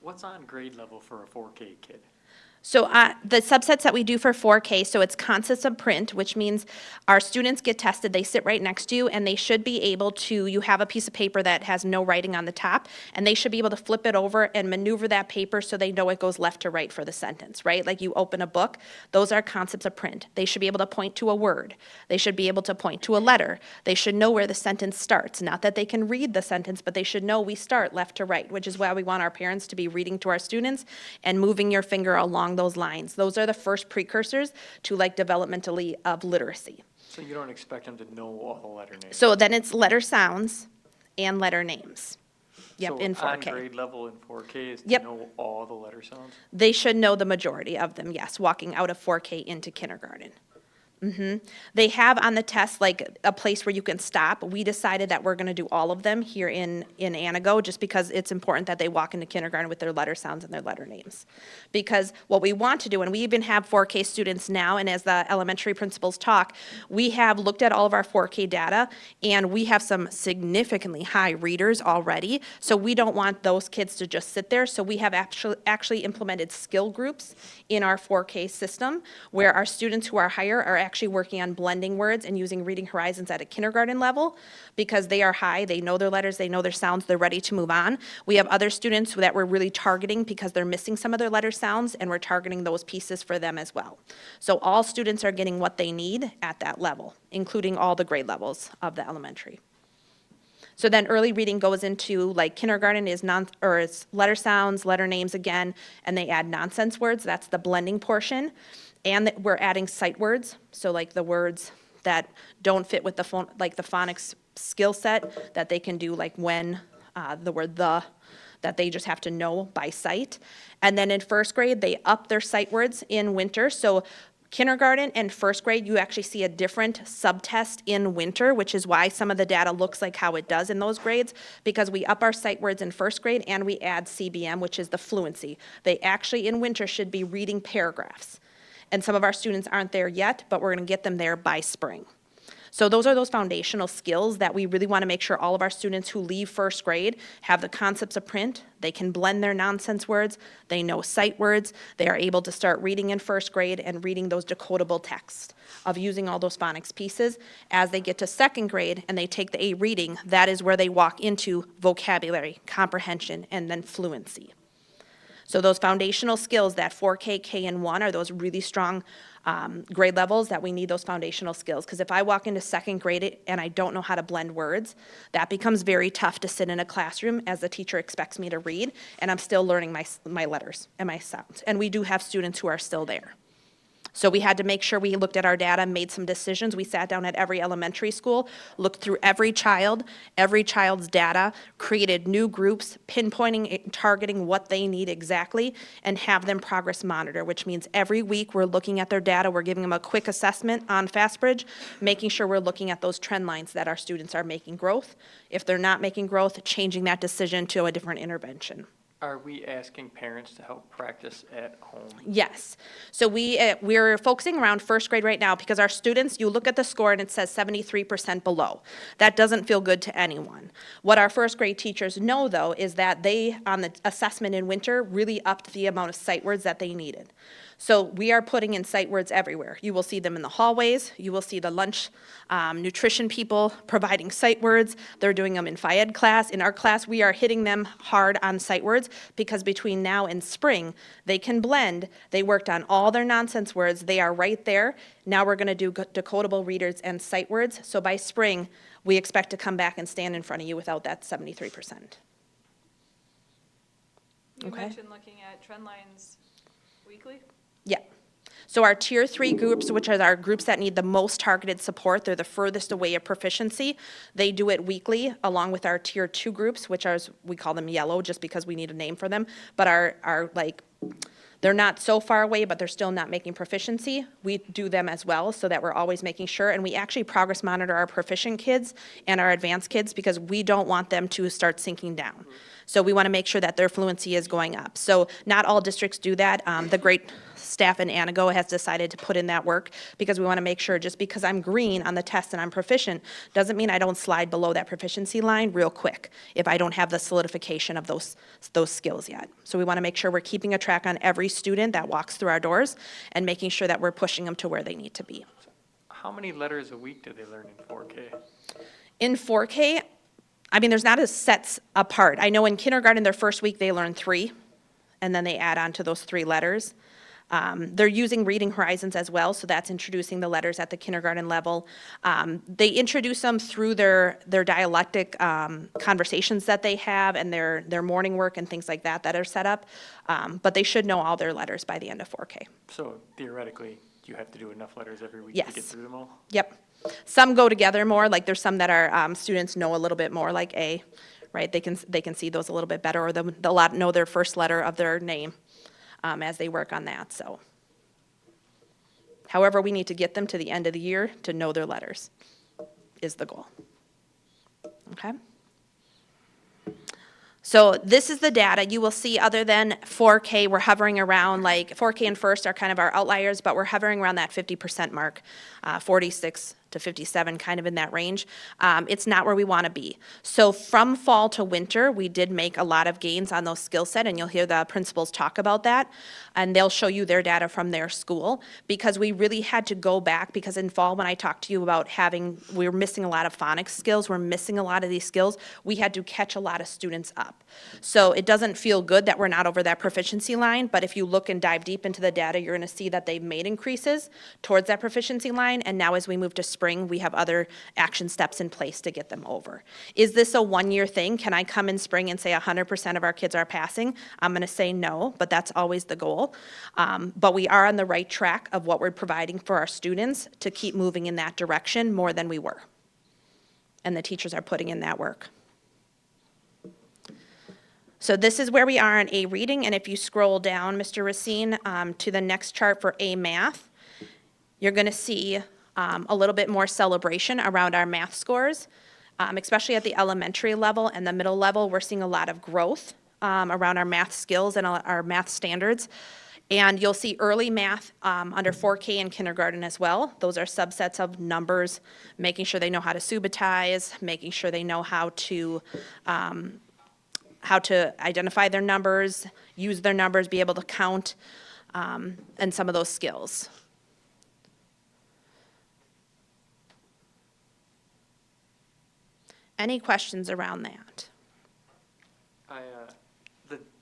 What's on grade level for a 4K kid? So the subsets that we do for 4K, so it's concepts of print, which means our students get tested, they sit right next to you, and they should be able to, you have a piece of paper that has no writing on the top, and they should be able to flip it over and maneuver that paper so they know it goes left to right for the sentence, right? Like you open a book, those are concepts of print. They should be able to point to a word. They should be able to point to a letter. They should know where the sentence starts. Not that they can read the sentence, but they should know we start left to right, which is why we want our parents to be reading to our students and moving your finger along those lines. Those are the first precursors to like developmentally of literacy. So you don't expect them to know all the letter names? So then it's letter sounds and letter names. Yep, in 4K. So on grade level in 4K is to Yep. know all the letter sounds? They should know the majority of them, yes, walking out of 4K into kindergarten. They have on the test like a place where you can stop. We decided that we're going to do all of them here in Antigo, just because it's important that they walk into kindergarten with their letter sounds and their letter names. Because what we want to do, and we even have 4K students now, and as the elementary principals talk, we have looked at all of our 4K data, and we have some significantly high readers already, so we don't want those kids to just sit there. So we have actually implemented skill groups in our 4K system, where our students who are higher are actually working on blending words and using reading horizons at a kindergarten level, because they are high, they know their letters, they know their sounds, they're ready to move on. We have other students that we're really targeting because they're missing some of their letter sounds, and we're targeting those pieces for them as well. So all students are getting what they need at that level, including all the grade levels of the elementary. So then early reading goes into like kindergarten is it's letter sounds, letter names again, and they add nonsense words. That's the blending portion. And we're adding sight words, so like the words that don't fit with the phonics skill set that they can do, like when, the word the, that they just have to know by sight. And then in first grade, they up their sight words in winter. So kindergarten and first grade, you actually see a different subtest in winter, which is why some of the data looks like how it does in those grades, because we up our sight words in first grade and we add CBM, which is the fluency. They actually in winter should be reading paragraphs. And some of our students aren't there yet, but we're going to get them there by spring. So those are those foundational skills that we really want to make sure all of our students who leave first grade have the concepts of print, they can blend their nonsense words, they know sight words, they are able to start reading in first grade and reading those decodable texts of using all those phonics pieces. As they get to second grade and they take the A reading, that is where they walk into vocabulary, comprehension, and then fluency. So those foundational skills, that 4K, K, and 1 are those really strong grade levels that we need those foundational skills. Because if I walk into second grade and I don't know how to blend words, that becomes very tough to sit in a classroom as the teacher expects me to read, and I'm still learning my letters and my sounds. And we do have students who are still there. So we had to make sure we looked at our data, made some decisions. We sat down at every elementary school, looked through every child's data, created new groups, pinpointing, targeting what they need exactly, and have them progress monitor, which means every week we're looking at their data, we're giving them a quick assessment on FastBridge, making sure we're looking at those trend lines that our students are making growth. If they're not making growth, changing that decision to a different intervention. Are we asking parents to help practice at home? Yes. So we're focusing around first grade right now because our students, you look at the score and it says 73% below. That doesn't feel good to anyone. What our first grade teachers know, though, is that they, on the assessment in winter, really upped the amount of sight words that they needed. So we are putting in sight words everywhere. You will see them in the hallways. You will see the lunch nutrition people providing sight words. They're doing them in Phi Ed class. In our class, we are hitting them hard on sight words because between now and spring, they can blend. They worked on all their nonsense words. They are right there. Now we're going to do decodable readers and sight words. So by spring, we expect to come back and stand in front of you without that 73%. You Okay. mentioned looking at trend lines weekly? Yeah. So our tier 3 groups, which are our groups that need the most targeted support, they're the furthest away of proficiency. They do it weekly along with our tier 2 groups, which are, we call them yellow just because we need a name for them, but are like, they're not so far away, but they're still not making proficiency. We do them as well so that we're always making sure, and we actually progress monitor our proficient kids and our advanced kids because we don't want them to start sinking down. So we want to make sure that their fluency is going up. So not all districts do that. The great staff in Antigo has decided to put in that work because we want to make sure just because I'm green on the test and I'm proficient doesn't mean I don't slide below that proficiency line real quick if I don't have the solidification of those skills yet. So we want to make sure we're keeping a track on every student that walks through our doors and making sure that we're pushing them to where they need to be. How many letters a week do they learn in 4K? In 4K, I mean, there's not a sets apart. I know in kindergarten, their first week, they learn 3, and then they add on to those 3 letters. They're using Reading Horizons as well, so that's introducing the letters at the kindergarten level. They introduce them through their dialectic conversations that they have and their morning work and things like that that are set up. But they should know all their letters by the end of 4K. So theoretically, you have to do enough letters every week Yes. to get through them all? Yep. Some go together more, like there's some that our students know a little bit more, like A, right? They can see those a little bit better, or they'll know their first letter of their name as they work on that, so. However, we need to get them to the end of the year to know their letters, is the goal. Okay? So this is the data. You will see other than 4K, we're hovering around, like 4K and first are kind of our outliers, but we're hovering around that 50% mark, 46 to 57, kind of in that range. It's not where we want to be. So from fall to winter, we did make a lot of gains on those skill set, and you'll hear the principals talk about that, and they'll show you their data from their school, because we really had to go back, because in fall, when I talked to you about we were missing a lot of phonics skills, we're missing a lot of these skills, we had to catch a lot of students up. So it doesn't feel good that we're not over that proficiency line, but if you look and dive deep into the data, you're going to see that they've made increases towards that proficiency line, and now as we move to spring, we have other action steps in place to get them over. Is this a one-year thing? Can I come in spring and say 100% of our kids are passing? I'm going to say no, but that's always the goal. But we are on the right track of what we're providing for our students to keep moving in that direction more than we were. And the teachers are putting in that work. So this is where we are on A reading, and if you scroll down, Mr. Racine, to the next chart for A math, you're going to see a little bit more celebration around our math scores, especially at the elementary level and the middle level. We're seeing a lot of growth around our math skills and our math standards. And you'll see early math under 4K in kindergarten as well. Those are subsets of numbers, making sure they know how to subitize, making sure they know how to identify their numbers, use their numbers, be able to count, and some of those skills. Any questions around that?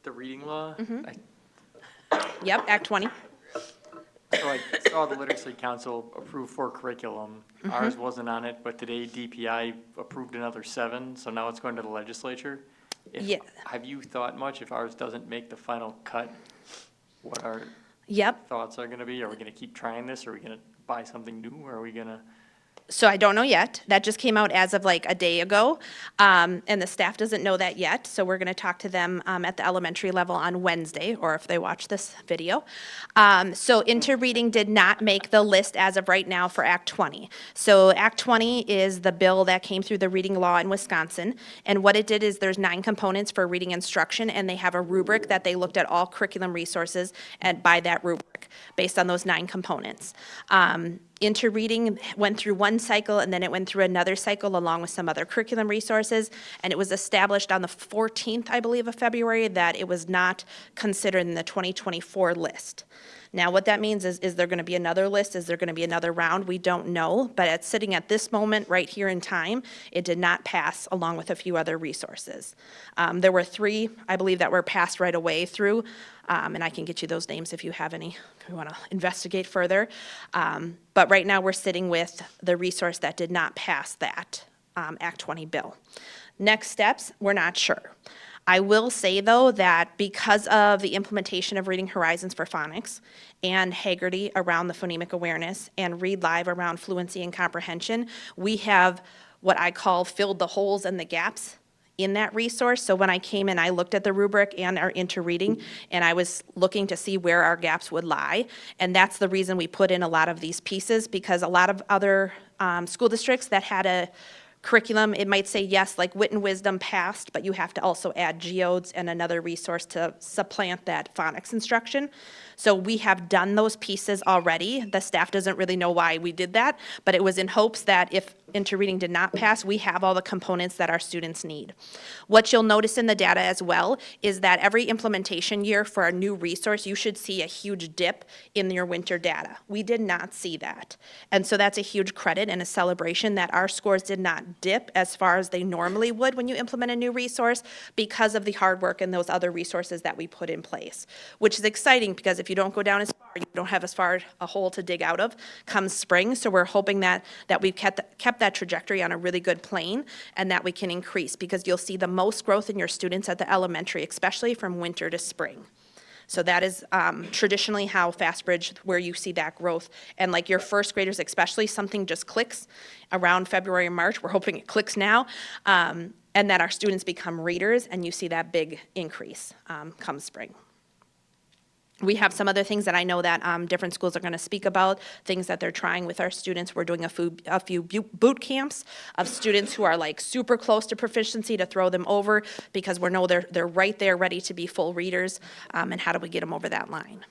The reading law, Yep, Act 20. so I saw the Literacy Council approve 4 curriculum. Ours wasn't on it, but today DPI approved another 7, so now it's going to the legislature. Yeah. Have you thought much if ours doesn't make the final cut, what our Yep. thoughts are gonna be? Are we gonna keep trying this? Are we gonna buy something new? Or are we gonna? So I don't know yet. That just came out as of like a day ago, and the staff doesn't know that yet. So we're going to talk to them at the elementary level on Wednesday, or if they watch this video. So Into Reading did not make the list as of right now for Act 20. So Act 20 is the bill that came through the reading law in Wisconsin, and what it did is there's 9 components for reading instruction, and they have a rubric that they looked at all curriculum resources and by that rubric based on those 9 components. Into Reading went through one cycle, and then it went through another cycle along with some other curriculum resources, and it was established on the 14th, I believe, of February, that it was not considered in the 2024 list. Now, what that means is there going to be another list? Is there going to be another round? We don't know, but it's sitting at this moment, right here in time, it did not pass along with a few other resources. There were 3, I believe, that were passed right away through, and I can get you those names if you have any, if you want to investigate further. But right now, we're sitting with the resource that did not pass that Act 20 bill. Next steps, we're not sure. I will say, though, that because of the implementation of Reading Horizons for Phonics and Haggerty around the phonemic awareness and Read Live around fluency and comprehension, we have what I call filled the holes and the gaps in that resource. So when I came in, I looked at the rubric and our Into Reading, and I was looking to see where our gaps would lie. And that's the reason we put in a lot of these pieces, because a lot of other school districts that had a curriculum, it might say, yes, like Wit and Wisdom passed, but you have to also add geodes and another resource to supplant that phonics instruction. So we have done those pieces already. The staff doesn't really know why we did that, but it was in hopes that if Into Reading did not pass, we have all the components that our students need. What you'll notice in the data as well is that every implementation year for a new resource, you should see a huge dip in your winter data. We did not see that. And so that's a huge credit and a celebration that our scores did not dip as far as they normally would when you implement a new resource because of the hard work and those other resources that we put in place, which is exciting because if you don't go down as far, you don't have as far a hole to dig out of come spring. So we're hoping that we've kept that trajectory on a really good plane and that we can increase, because you'll see the most growth in your students at the elementary, especially from winter to spring. So that is traditionally how FastBridge, where you see that growth. And like your first graders especially, something just clicks around February and March. We're hoping it clicks now. And that our students become readers, and you see that big increase come spring. We have some other things that I know that different schools are going to speak about, things that they're trying with our students. We're doing a few boot camps of students who are like super close to proficiency to throw them over, because we know they're right there ready to be full readers, and how do we get them over that line?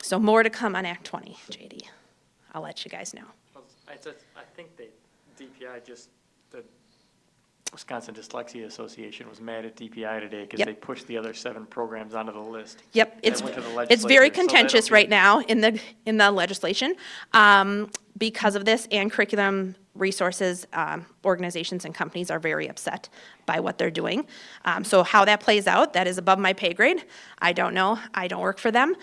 So more to come on Act 20, JD. I'll let you guys know. I think DPI the Wisconsin Dyslexia Association was mad at DPI today because Yep. they pushed the other 7 programs onto the list. Yep, That it's went to the very legislature, so contentious that'll be- right now in the legislation because of this, and curriculum resources organizations and companies are very upset by what they're doing. So how that plays out, that is above my pay grade. I don't know. I don't work for them,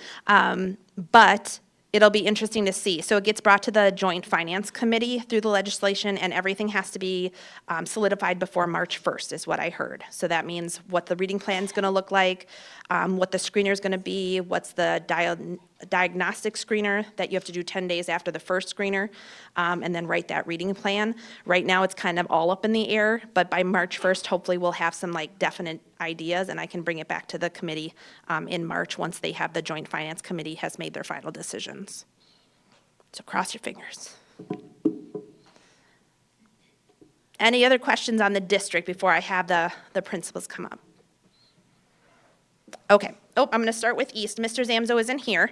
but it'll be interesting to see. So it gets brought to the Joint Finance Committee through the legislation, and everything has to be solidified before March 1st, is what I heard. So that means what the reading plan is going to look like, what the screener is going to be, what's the diagnostic screener that you have to do 10 days after the first screener, and then write that reading plan. Right now, it's kind of all up in the air, but by March 1st, hopefully we'll have some like definite ideas, and I can bring it back to the committee in March once they have the Joint Finance Committee has made their final decisions. So cross your fingers. Any other questions on the district before I have the principals come up? Okay, I'm gonna start with East. Mr. Zamzo isn't here.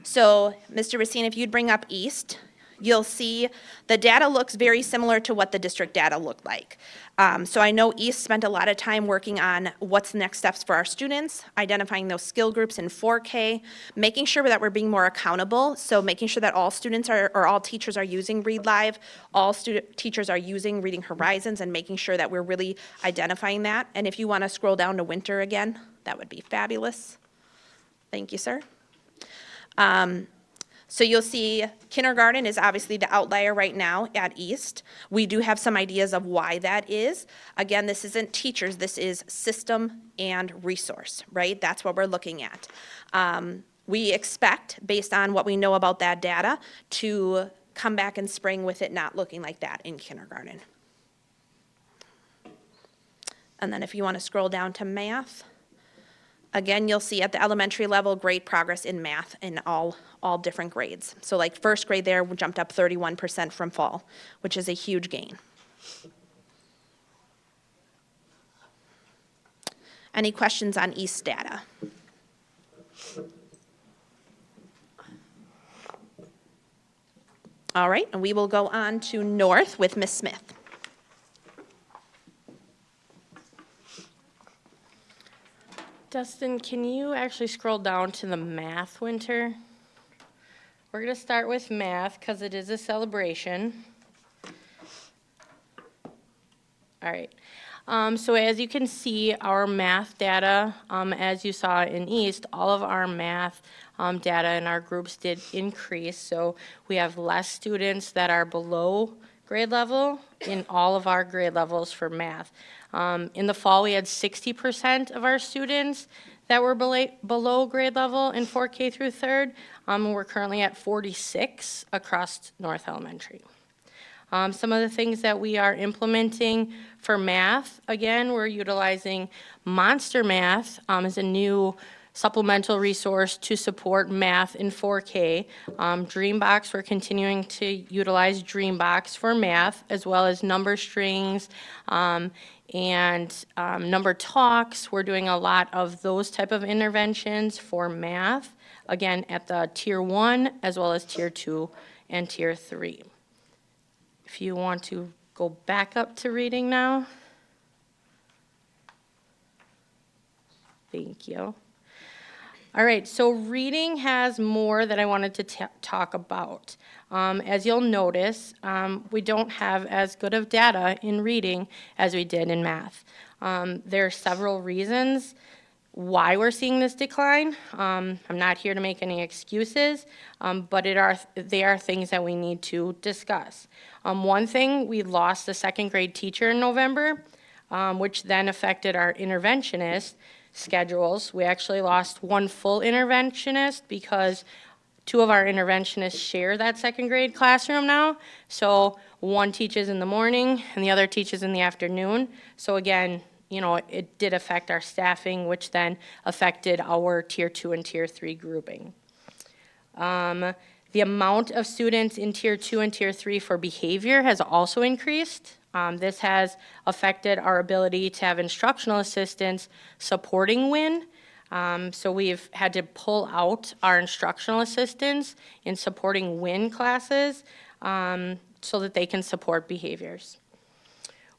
So, Mr. Racine, if you'd bring up East, you'll see the data looks very similar to what the district data looked like. So I know East spent a lot of time working on what's the next steps for our students, identifying those skill groups in 4K, making sure that we're being more accountable, so making sure that all students are, or all teachers are using Read Live, all teachers are using Reading Horizons, and making sure that we're really identifying that. And if you want to scroll down to winter again, that would be fabulous. Thank you, sir. So you'll see kindergarten is obviously the outlier right now at East. We do have some ideas of why that is. Again, this isn't teachers, this is system and resource, right? That's what we're looking at. We expect, based on what we know about that data, to come back in spring with it not looking like that in kindergarten. And then if you want to scroll down to math, again, you'll see at the elementary level, great progress in math in all different grades. So like first grade there, we jumped up 31% from fall, which is a huge gain. Any questions on East data? All right, and we will go on to North with Ms. Smith. Dustin, can you actually scroll down to the math winter? We're going to start with math because it is a celebration. All right. So as you can see, our math data, as you saw in East, all of our math data in our groups did increase. So we have less students that are below grade level in all of our grade levels for math. In the fall, we had 60% of our students that were below grade level in 4K through 3rd. We're currently at 46 across North Elementary. Some of the things that we are implementing for math, again, we're utilizing Monster Math as a new supplemental resource to support math in 4K. Dreambox, we're continuing to utilize Dreambox for math, as well as number strings and number talks. We're doing a lot of those type of interventions for math, again, at the Tier 1, as well as Tier 2 and Tier 3. If you want to go back up to reading now. Thank you. All right, so reading has more that I wanted to talk about. As you'll notice, we don't have as good of data in reading as we did in math. There are several reasons why we're seeing this decline. I'm not here to make any excuses, but they are things that we need to discuss. One thing, we lost a second grade teacher in November, which then affected our interventionist schedules. We actually lost one full interventionist because two of our interventionists share that second grade classroom now. So one teaches in the morning and the other teaches in the afternoon. So again, you know, it did affect our staffing, which then affected our Tier 2 and Tier 3 grouping. The amount of students in Tier 2 and Tier 3 for behavior has also increased. This has affected our ability to have instructional assistants supporting WIN. So we've had to pull out our instructional assistants in supporting WIN classes so that they can support behaviors.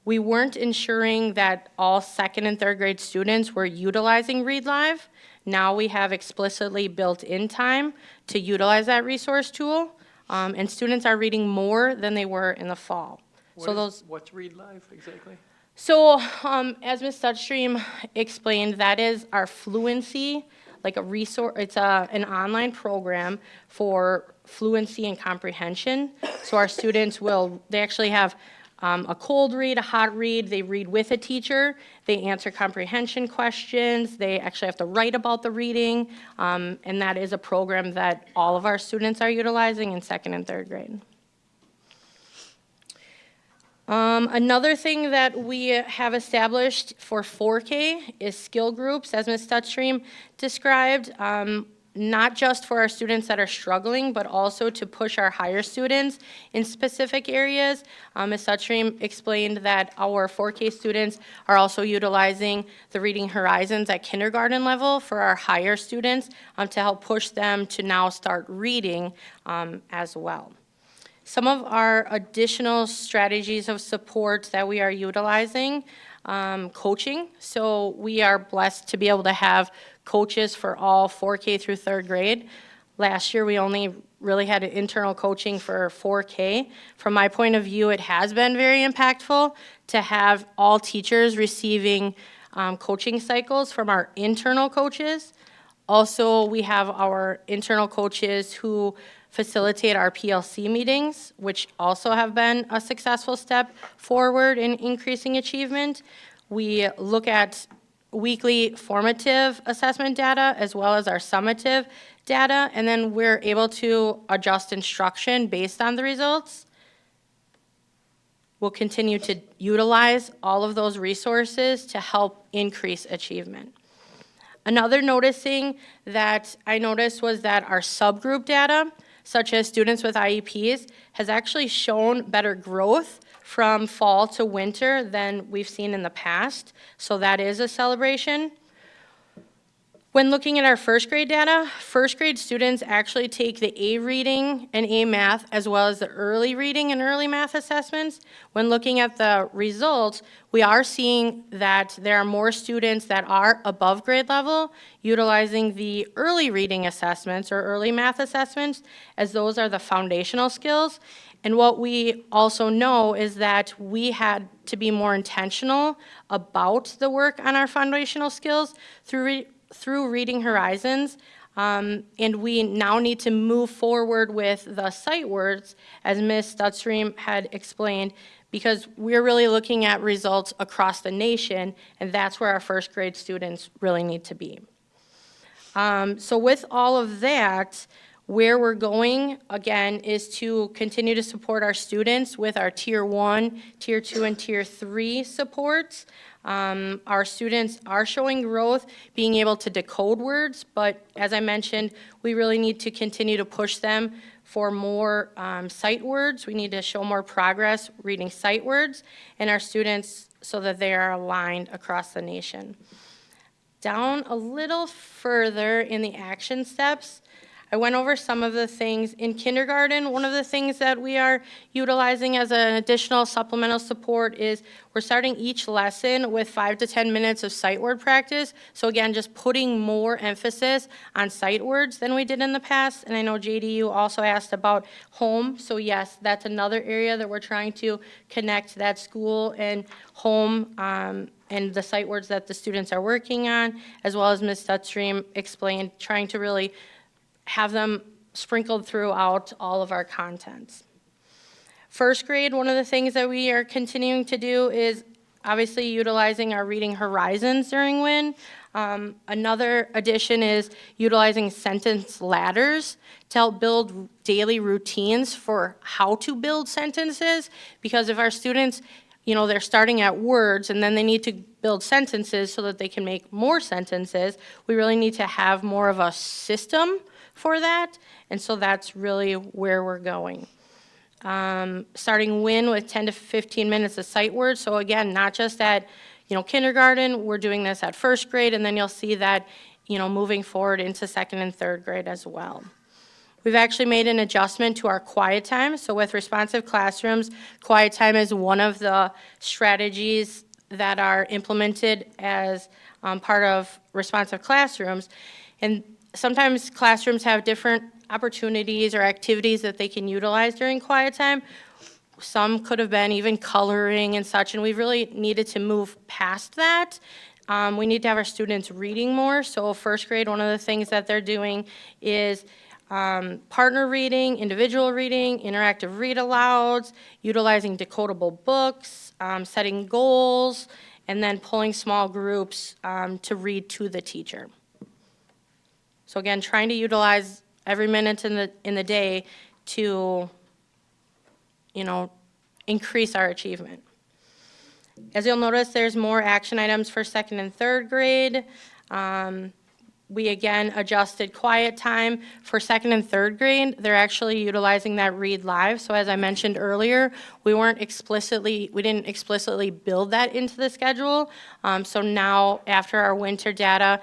We weren't ensuring that all second and third grade students were utilizing Read Live. Now we have explicitly built in time to utilize that resource tool, and students are reading more than they were in the fall. What's Read Live exactly? So, as Ms. Studstream explained, that is our fluency, like a resource. It's an online program for fluency and comprehension. So our students they actually have a cold read, a hot read. They read with a teacher. They answer comprehension questions. They actually have to write about the reading. And that is a program that all of our students are utilizing in second and third grade. Another thing that we have established for 4K is skill groups, as Ms. Studstream described. not just for our students that are struggling, but also to push our higher students in specific areas. Ms. Sutstream explained that our 4K students are also utilizing the Reading Horizons at kindergarten level for our higher students to help push them to now start reading as well. Some of our additional strategies of support that we are utilizing, coaching. So we are blessed to be able to have coaches for all 4K through 3rd grade. Last year, we only really had internal coaching for 4K. From my point of view, it has been very impactful to have all teachers receiving coaching cycles from our internal coaches. Also, we have our internal coaches who facilitate our PLC meetings, which also have been a successful step forward in increasing achievement. We look at weekly formative assessment data as well as our summative data, and then we're able to adjust instruction based on the results. We'll continue to utilize all of those resources to help increase achievement. Another noticing that I noticed was that our subgroup data, such as students with IEPs, has actually shown better growth from fall to winter than we've seen in the past. So that is a celebration. When looking at our 1st grade data, 1st grade students actually take the A reading and A math as well as the early reading and early math assessments. When looking at the results, we are seeing that there are more students that are above grade level utilizing the early reading assessments or early math assessments, as those are the foundational skills. And what we also know is that we had to be more intentional about the work on our foundational skills through Reading Horizons, and we now need to move forward with the sight words, as Ms. Stutstream had explained, because we're really looking at results across the nation, and that's where our 1st grade students really need to be. So with all of that, where we're going, again, is to continue to support our students with our Tier 1, Tier 2, and Tier 3 supports. Our students are showing growth, being able to decode words, but as I mentioned, we really need to continue to push them for more sight words. We need to show more progress reading sight words and our students so that they are aligned across the nation. Down a little further in the action steps, I went over some of the things in kindergarten. One of the things that we are utilizing as an additional supplemental support is we're starting each lesson with 5 to 10 minutes of sight word practice. So again, just putting more emphasis on sight words than we did in the past. And I know JDU also asked about home. So yes, that's another area that we're trying to connect that school and home and the sight words that the students are working on, as well as Ms. Stutstream explained, trying to really have them sprinkled throughout all of our contents. 1st grade, one of the things that we are continuing to do is obviously utilizing our Reading Horizons during WIN. Another addition is utilizing sentence ladders to help build daily routines for how to build sentences, because if our students, they're starting at words and then they need to build sentences so that they can make more sentences, we really need to have more of a system for that, and so that's really where we're going. Starting WIN with 10 to 15 minutes of sight words, so again, not just at kindergarten, we're doing this at 1st grade, and then you'll see that moving forward into 2nd and 3rd grade as well. We've actually made an adjustment to our quiet time, so with responsive classrooms, quiet time is one of the strategies that are implemented as part of responsive classrooms, and sometimes classrooms have different opportunities or activities that they can utilize during quiet time. Some could have been even coloring and such, and we really needed to move past that. We need to have our students reading more, so 1st grade, one of the things that they're doing is partner reading, individual reading, interactive read-alouds, utilizing decodable books, setting goals, and then pulling small groups to read to the teacher. So again, trying to utilize every minute in the day to, increase our achievement. As you'll notice, there's more action items for 2nd and 3rd grade. We again adjusted quiet time for second and third grade. They're actually utilizing that read live. So as I mentioned earlier, we didn't explicitly build that into the schedule. So now after our winter data,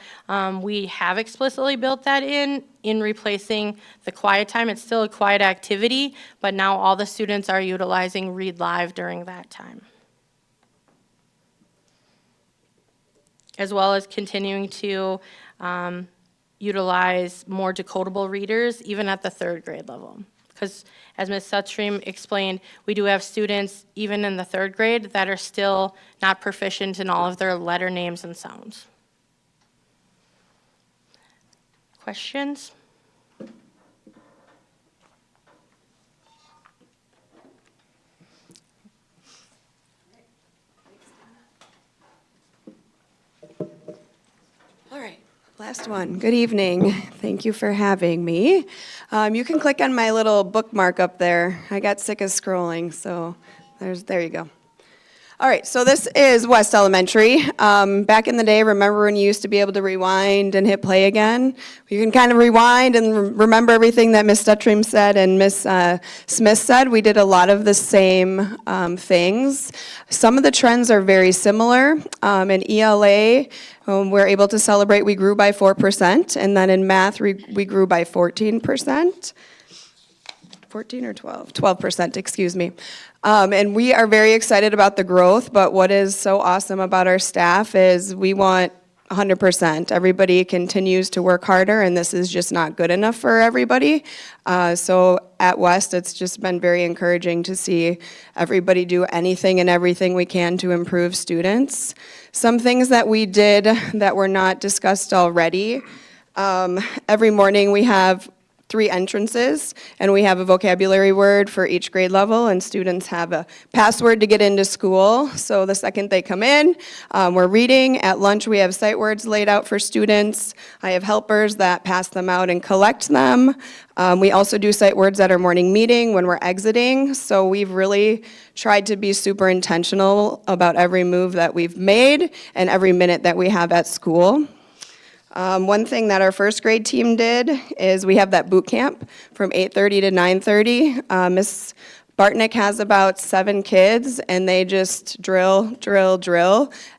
we have explicitly built that in replacing the quiet time. It's still a quiet activity, but now all the students are utilizing read live during that time. As well as continuing to utilize more decodable readers, even at the third grade level. Because as Ms. Sutstream explained, we do have students, even in the third grade, that are still not proficient in all of their letter names and sounds. Questions? All right, last one. Good evening. Thank you for having me. You can click on my little bookmark up there. I got sick of scrolling, so there you go. All right, so this is West Elementary. Back in the day, remember when you used to be able to rewind and hit play again? You can kind of rewind and remember everything that Ms. Stutstream said and Ms. Smith said. We did a lot of the same things. Some of the trends are very similar. In ELA, we're able to celebrate we grew by 4%, and then in math, we grew by 14%. 14 or 12? 12%, excuse me. And we are very excited about the growth, but what is so awesome about our staff is we want 100%. Everybody continues to work harder, and this is just not good enough for everybody. So at West, it's just been very encouraging to see everybody do anything and everything we can to improve students. Some things that we did that were not discussed already, every morning we have 3 entrances, and we have a vocabulary word for each grade level, and students have a password to get into school. So the second they come in, we're reading. At lunch, we have sight words laid out for students. I have helpers that pass them out and collect them. We also do sight words at our morning meeting when we're exiting. So we've really tried to be super intentional about every move that we've made and every minute that we have at school. One thing that our first grade team did is we have that boot camp from 8:30 to 9:30. Miss Bartnick has about 7 kids, and they just drill.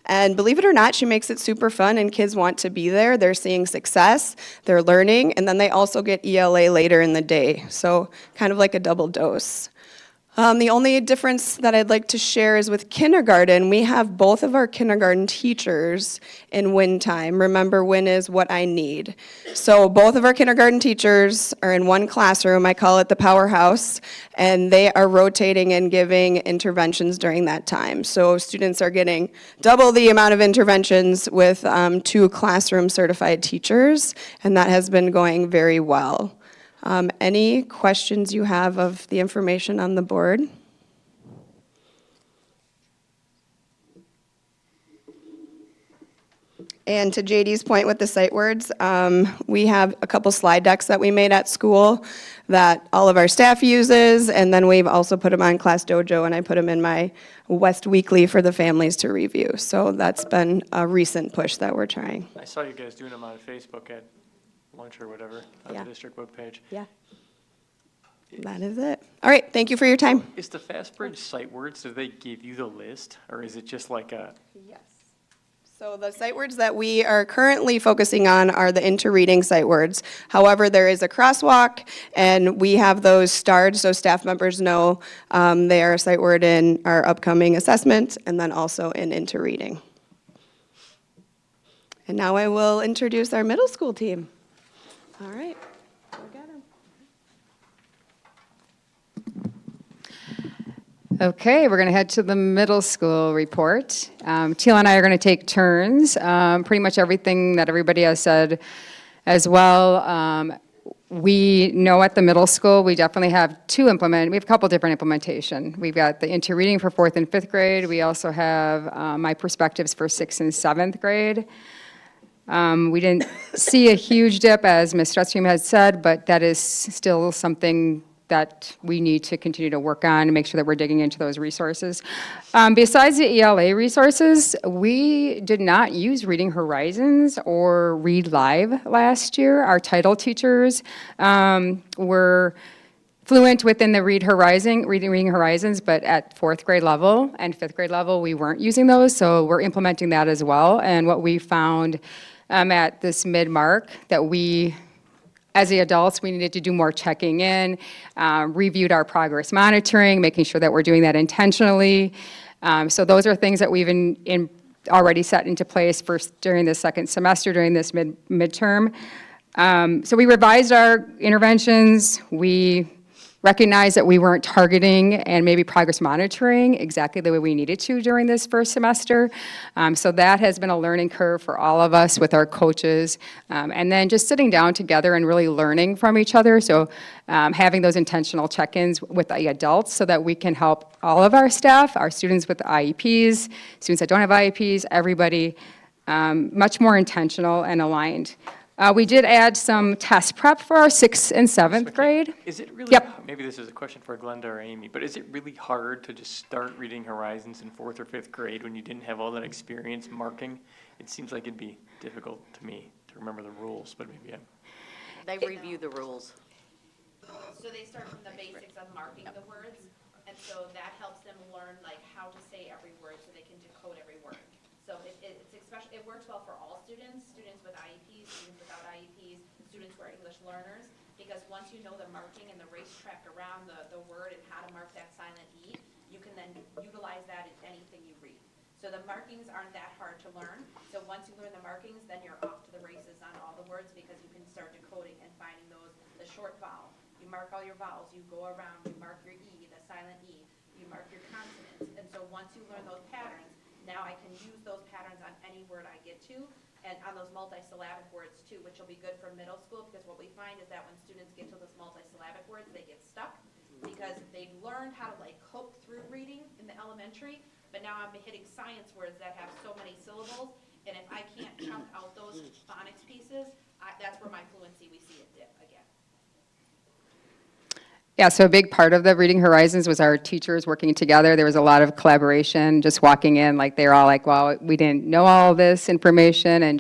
And believe it or not, she makes it super fun, and kids want to be there. They're seeing success, they're learning, and then they also get ELA later in the day. So kind of like a double dose. The only difference that I'd like to share is with kindergarten. We have both of our kindergarten teachers in WIN time. Remember, WIN is what I need. So both of our kindergarten teachers are in one classroom. I call it the powerhouse, and they are rotating and giving interventions during that time. So students are getting double the amount of interventions with 2 classroom certified teachers, and that has been going very well. Any questions you have of the information on the board? And to JD's point with the sight words, we have a couple slide decks that we made at school that all of our staff uses, and then we've also put them on Class Dojo, and I put them in my West Weekly for the families to review. So that's been a recent push that we're trying. I saw you guys doing them on Facebook at lunch or whatever on Yeah. the district webpage. Yeah. That is it. All right, thank you for your time. Is the FastBridge sight words, do they give you the list, or is it just like a? Yes. So the sight words that we are currently focusing on are the interreading sight words. However, there is a crosswalk, and we have those starred so staff members know they are a sight word in our upcoming assessment and then also in interreading. And now I will introduce our middle school team. All right. Go get 'em. Okay, we're going to head to the middle school report. Teal and I are going to take turns. Pretty much everything that everybody has said as well. We know at the middle school, we definitely have we have a couple different implementation. We've got the interreading for 4th and 5th grade. We also have my perspectives for 6th and 7th grade. We didn't see a huge dip, as Ms. Stutstream had said, but that is still something that we need to continue to work on and make sure that we're digging into those resources. Besides the ELA resources, we did not use Reading Horizons or Read Live last year. Our title teachers were fluent within the Reading Horizons, but at 4th grade level and 5th grade level, we weren't using those, so we're implementing that as well. And what we found at this mid-mark, that we, as the adults, we needed to do more checking in, reviewed our progress monitoring, making sure that we're doing that intentionally. So those are things that we've already set into place during the second semester, during this midterm. So we revised our interventions. We recognized that we weren't targeting and maybe progress monitoring exactly the way we needed to during this first semester. So that has been a learning curve for all of us with our coaches. And then just sitting down together and really learning from each other. So having those intentional check-ins with the adults so that we can help all of our staff, our students with IEPs, students that don't have IEPs, everybody, much more intentional and aligned. We did add some test prep for our 6th and 7th grade. Is it really, Yep. maybe this is a question for Glenda or Amy, but is it really hard to just start Reading Horizons in 4th or 5th grade when you didn't have all that experience marking? It seems like it'd be difficult to me to remember the rules, but maybe I'm. They review the rules. So they start from the basics of marking the words, and so that helps them learn like how to say every word so they can decode every word. So it's especially, it works well for all students, students with IEPs, students without IEPs, students who are English learners, because once you know the marking and the racetrack around the word and how to mark that silent E, you can then utilize that in anything you read. So the markings aren't that hard to learn. So once you learn the markings, then you're off to the races on all the words because you can start decoding and finding the short vowel. You mark all your vowels, you go around, you mark your E, the silent E, you mark your consonants. And so once you learn those patterns, now I can use those patterns on any word I get to, and on those multisyllabic words too, which will be good for middle school, because what we find is that when students get to those multisyllabic words, they get stuck, because they've learned how to like cope through reading in the elementary, but now I'm hitting science words that have so many syllables, and if I can't chunk out those phonics pieces, that's where my fluency, we see it dip again. Yeah, so a big part of the Reading Horizons was our teachers working together. There was a lot of collaboration, just walking in, like they were all like, well, we didn't know all this information, and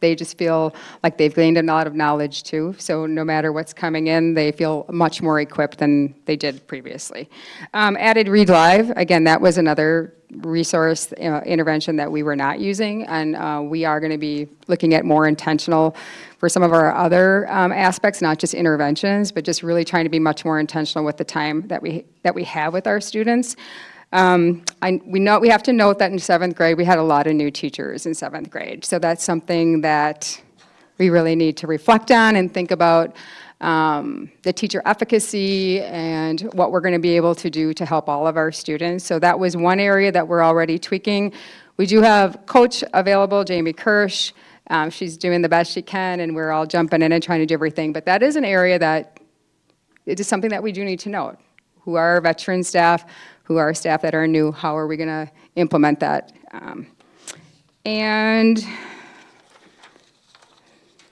they just feel like they've gained a lot of knowledge too. So no matter what's coming in, they feel much more equipped than they did previously. Added Read Live, again, that was another resource intervention that we were not using, and we are going to be looking at more intentional for some of our other aspects, not just interventions, but just really trying to be much more intentional with the time that we have with our students. We have to note that in 7th grade, we had a lot of new teachers in 7th grade, so that's something that we really need to reflect on and think about the teacher efficacy and what we're going to be able to do to help all of our students. So that was one area that we're already tweaking. We do have coach available, Jamie Kirsch. She's doing the best she can, and we're all jumping in and trying to do everything. But that is an area that it is something that we do need to note. Who are our veteran staff? Who are our staff that are new? How are we going to implement that? And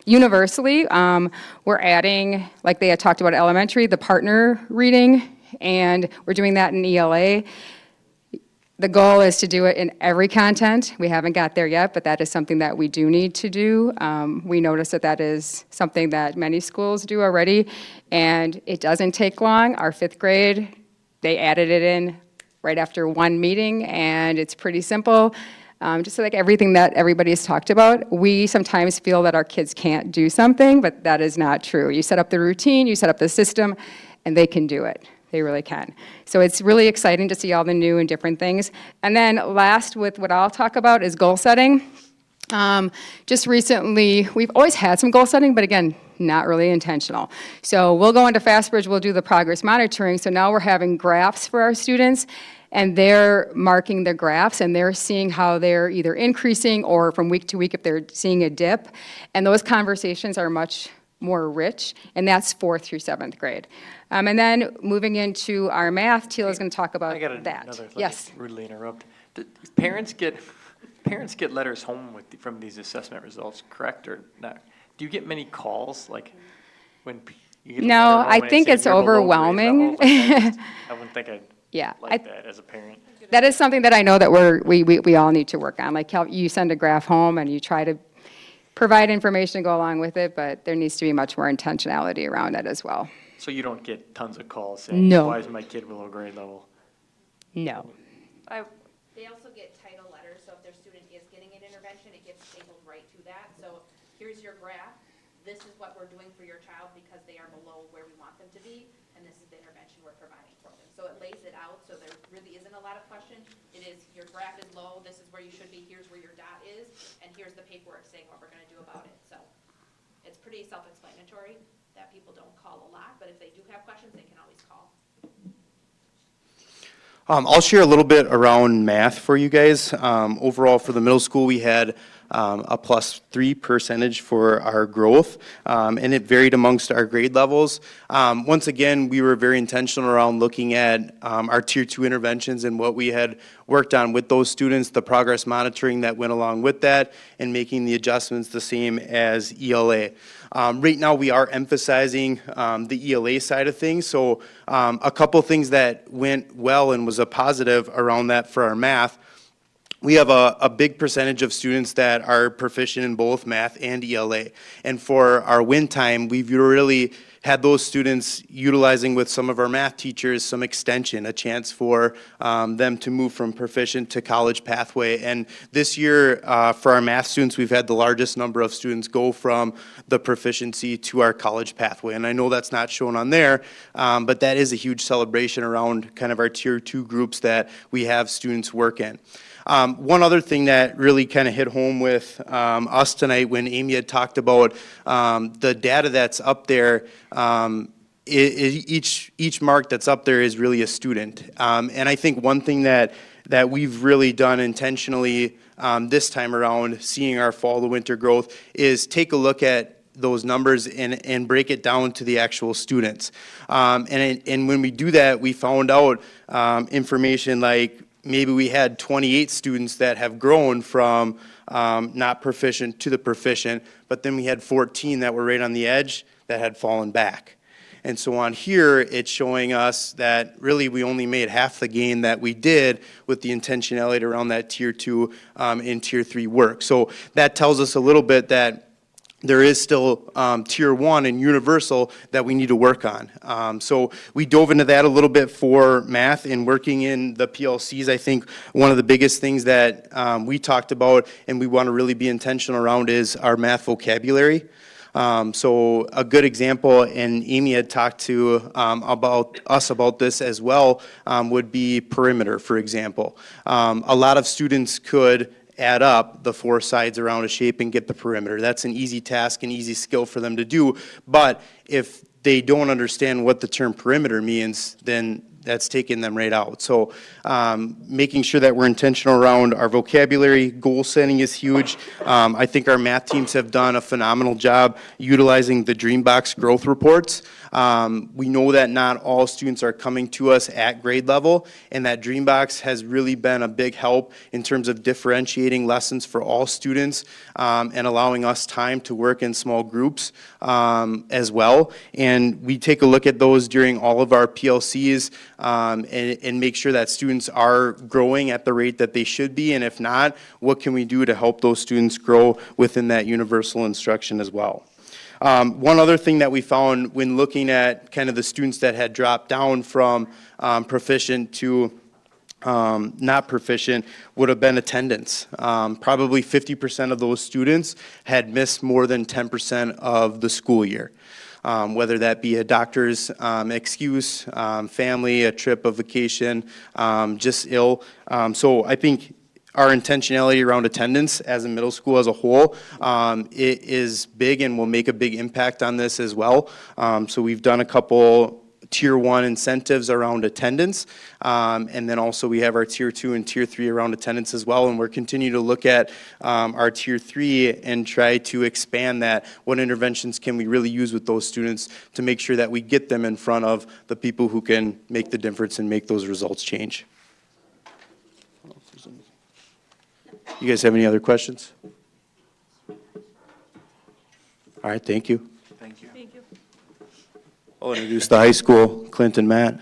universally, we're adding, like they had talked about elementary, the partner reading, and we're doing that in ELA. The goal is to do it in every content. We haven't got there yet, but that is something that we do need to do. We notice that is something that many schools do already, and it doesn't take long. Our 5th grade, they added it in right after one meeting, and it's pretty simple. Just like everything that everybody has talked about, we sometimes feel that our kids can't do something, but that is not true. You set up the routine, you set up the system, and they can do it. They really can. So it's really exciting to see all the new and different things. And then last, with what I'll talk about, is goal setting. Just recently, we've always had some goal setting, but again, not really intentional. So we'll go into FastBridge, we'll do the progress monitoring. So now we're having graphs for our students, and they're marking their graphs, and they're seeing how they're either increasing or from week to week if they're seeing a dip. And those conversations are much more rich, and that's 4th through 7th grade. And then moving into our math, Tila's going to talk about I got that. another, Yes. rudely interrupt. Parents get letters home from these assessment results, correct or not? Do you get many calls, like when You get a No, letter home I and it think says it's you're below grade overwhelming. level, I wouldn't think I'd Yeah, like that as a parent. that is something that I know that we all need to work on. Like how you send a graph home and you try to provide information to go along with it, but there needs to be much more intentionality around it as well. So you don't get tons of calls saying, No. why is my kid below grade level? No. They also get title letters, so if their student is getting an intervention, it gets stapled right to that. So here's your graph, this is what we're doing for your child because they are below where we want them to be, and this is the intervention we're providing for them. So it lays it out, so there really isn't a lot of question. It is, your graph is low, this is where you should be, here's where your dot is, and here's the paperwork saying what we're gonna do about it. So it's pretty self-explanatory that people don't call a lot, but if they do have questions, they can always call. I'll share a little bit around math for you guys. Overall, for the middle school, we had a +3% for our growth, and it varied amongst our grade levels. Once again, we were very intentional around looking at our Tier 2 interventions and what we had worked on with those students, the progress monitoring that went along with that, and making the adjustments the same as ELA. Right now, we are emphasizing the ELA side of things, so a couple things that went well and was a positive around that for our math. We have a big percentage of students that are proficient in both math and ELA. And for our win time, we've really had those students utilizing with some of our math teachers some extension, a chance for them to move from proficient to college pathway. And this year, for our math students, we've had the largest number of students go from the proficiency to our college pathway. And I know that's not shown on there, but that is a huge celebration around kind of our Tier 2 groups that we have students work in. One other thing that really kind of hit home with us tonight when Amy had talked about the data that's up there, each mark that's up there is really a student. And I think one thing that we've really done intentionally this time around, seeing our fall to winter growth, is take a look at those numbers and break it down to the actual students. And when we do that, we found out information like maybe we had 28 students that have grown from not proficient to the proficient, but then we had 14 that were right on the edge that had fallen back. And so on here, it's showing us that really we only made half the gain that we did with the intentionality around that Tier 2 and Tier 3 work. So that tells us a little bit that there is still Tier 1 and universal that we need to work on. So we dove into that a little bit for math and working in the PLCs. I think one of the biggest things that we talked about and we want to really be intentional around is our math vocabulary. So a good example, and Amy had talked to about this as well, would be perimeter, for example. A lot of students could add up the four sides around a shape and get the perimeter. That's an easy task, an easy skill for them to do. But if they don't understand what the term perimeter means, then that's taking them right out. So making sure that we're intentional around our vocabulary, goal setting is huge. I think our math teams have done a phenomenal job utilizing the Dreambox growth reports. We know that not all students are coming to us at grade level, and that Dreambox has really been a big help in terms of differentiating lessons for all students and allowing us time to work in small groups as well. And we take a look at those during all of our PLCs and make sure that students are growing at the rate that they should be, and if not, what can we do to help those students grow within that universal instruction as well. One other thing that we found when looking at kind of the students that had dropped down from proficient to not proficient would have been attendance. Probably 50% of those students had missed more than 10% of the school year. Whether that be a doctor's excuse, family, a trip, a vacation, just ill. So I think our intentionality around attendance as a middle school as a whole it is big and will make a big impact on this as well. So we've done a couple Tier 1 incentives around attendance, and then also we have our Tier 2 and Tier 3 around attendance as well, and we're continuing to look at our Tier 3 and try to expand that. What interventions can we really use with those students to make sure that we get them in front of the people who can make the difference and make those results change? You guys have any other questions? All right, thank you. Thank you. Thank you. I'll introduce the high school, Clint and Matt.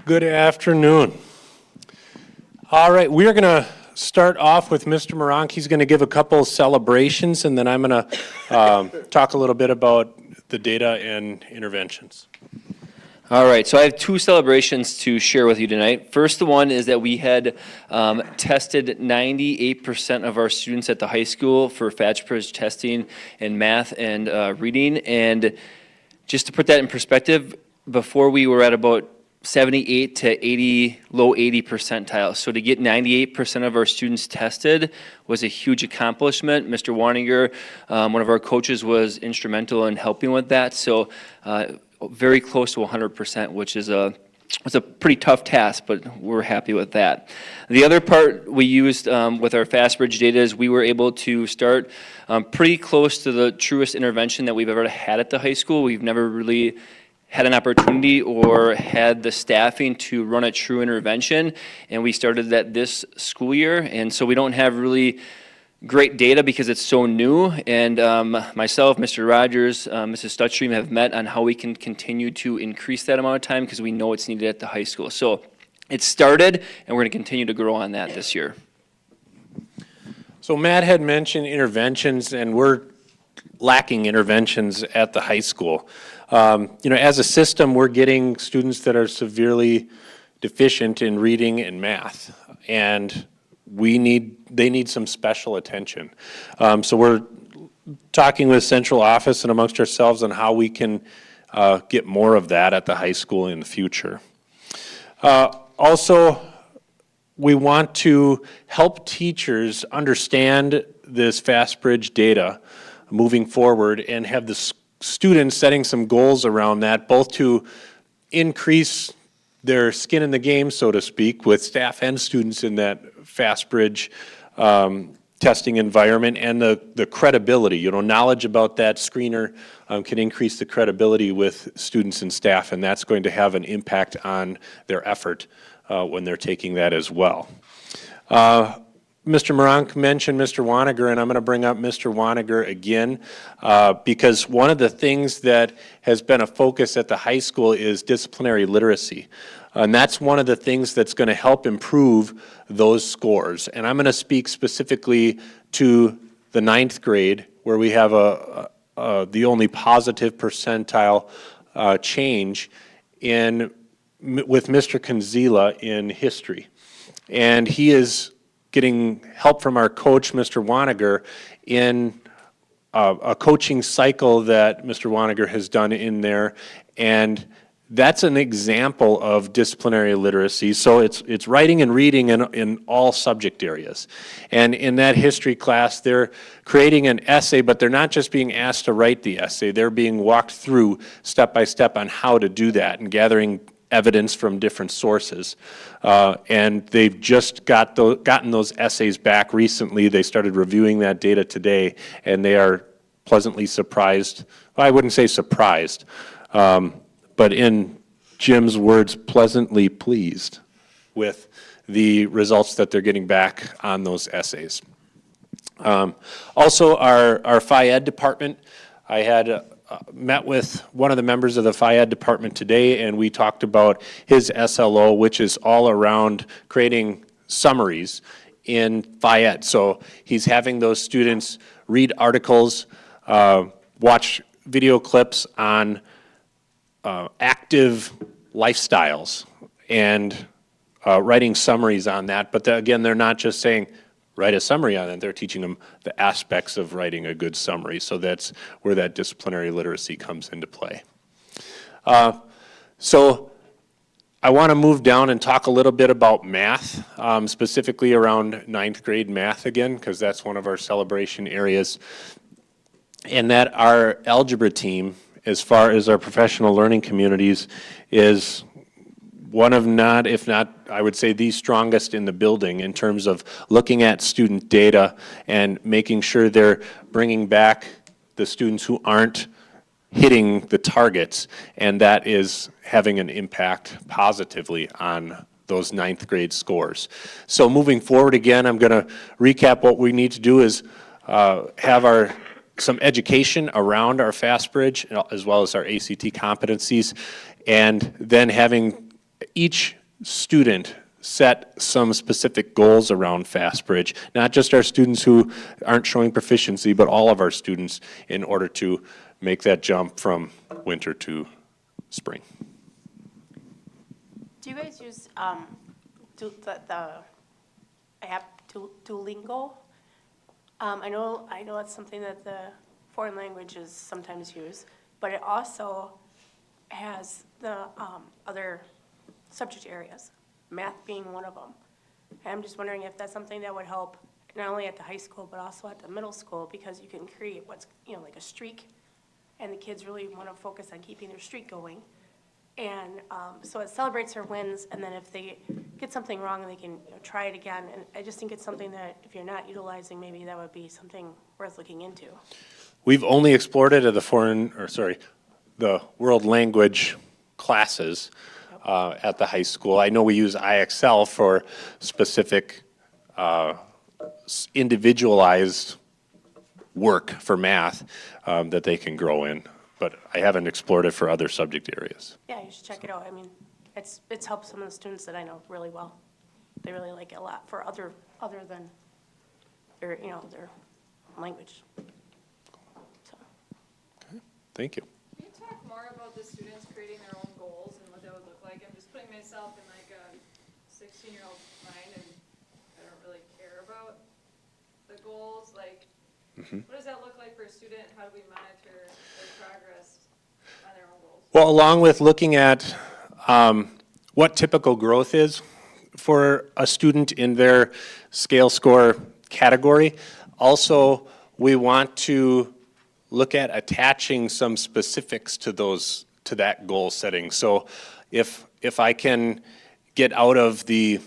Good afternoon. All right, we are going to start off with Mr. Moronk. He's going to give a couple celebrations, and then I'm going to talk a little bit about the data and interventions. All right, so I have two celebrations to share with you tonight. First, the one is that we had tested 98% of our students at the high school for FATCHPRIDGE testing in math and reading. And just to put that in perspective, before we were at about 78 to 80, low 80 percentile. So to get 98% of our students tested was a huge accomplishment. Mr. Warninger, one of our coaches, was instrumental in helping with that. So very close to 100%, which is it's a pretty tough task, but we're happy with that. The other part we used with our FastBridge data is we were able to start pretty close to the truest intervention that we've ever had at the high school. We've never really had an opportunity or had the staffing to run a true intervention, and we started that this school year. And so we don't have really great data because it's so new, and myself, Mr. Rogers, Mrs. Stutstream have met on how we can continue to increase that amount of time because we know it's needed at the high school. So it started, and we're going to continue to grow on that this year. So Matt had mentioned interventions, and we're lacking interventions at the high school. As a system, we're getting students that are severely deficient in reading and math, and they need some special attention. So we're talking with central office and amongst ourselves on how we can get more of that at the high school in the future. Also, we want to help teachers understand this FastBridge data moving forward and have the students setting some goals around that, both to increase their skin in the game, so to speak, with staff and students in that FastBridge testing environment, and the credibility. Knowledge about that screener can increase the credibility with students and staff, and that's going to have an impact on their effort when they're taking that as well. Mr. Moronk mentioned Mr. Waniger, and I'm going to bring up Mr. Waniger again because one of the things that has been a focus at the high school is disciplinary literacy. And that's one of the things that's going to help improve those scores. And I'm going to speak specifically to the 9th grade, where we have the only positive percentile change with Mr. Kanzila in history. And he is getting help from our coach, Mr. Waniger, in a coaching cycle that Mr. Waniger has done in there. And that's an example of disciplinary literacy. So it's writing and reading in all subject areas. And in that history class, they're creating an essay, but they're not just being asked to write the essay. They're being walked through step by step on how to do that and gathering evidence from different sources. And they've just gotten those essays back recently. They started reviewing that data today, and they are pleasantly surprised. Well, I wouldn't say surprised, but in Jim's words, pleasantly pleased with the results that they're getting back on those essays. Also, our Phi Ed department, I had met with one of the members of the Phi Ed department today, and we talked about his SLO, which is all around creating summaries in Phi Ed. So he's having those students read articles, watch video clips on active lifestyles, and writing summaries on that. But again, they're not just saying, write a summary on it. They're teaching them the aspects of writing a good summary. So that's where that disciplinary literacy comes into play. So I want to move down and talk a little bit about math, specifically around 9th grade math again, because that's one of our celebration areas. And that our algebra team, as far as our professional learning communities, is one of not, if not, I would say the strongest in the building in terms of looking at student data and making sure they're bringing back the students who aren't hitting the targets, and that is having an impact positively on those 9th grade scores. So moving forward again, I'm going to recap what we need to do is have some education around our Fast Bridge, as well as our ACT competencies, and then having each student set some specific goals around Fast Bridge, not just our students who aren't showing proficiency, but all of our students, in order to make that jump from winter to spring. Do you guys use the app Duolingo? I know it's something that the foreign languages sometimes use, but it also has the other subject areas, math being one of them. And I'm just wondering if that's something that would help not only at the high school, but also at the middle school, because you can create what's, like a streak, and the kids really want to focus on keeping their streak going. And so it celebrates their wins, and then if they get something wrong, they can try it again. And I just think it's something that if you're not utilizing, maybe that would be something worth looking into. We've only explored it at the world language classes at the high school. I know we use IXL for specific individualized work for math that they can grow in, but I haven't explored it for other subject areas. Yeah, you should check it out. I mean, it's helped some of the students that I know really well. They really like it a lot for other than their, their language. So. Thank you. Can you talk more about the students creating their own goals and what that would look like? I'm just putting myself in like a 16-year-old mind, and I don't really care about the goals. Like, what does that look like for a student? How do we monitor their progress on their own goals? Well, along with looking at what typical growth is for a student in their scale score category, also we want to look at attaching some specifics to that goal setting. So if I can get out of the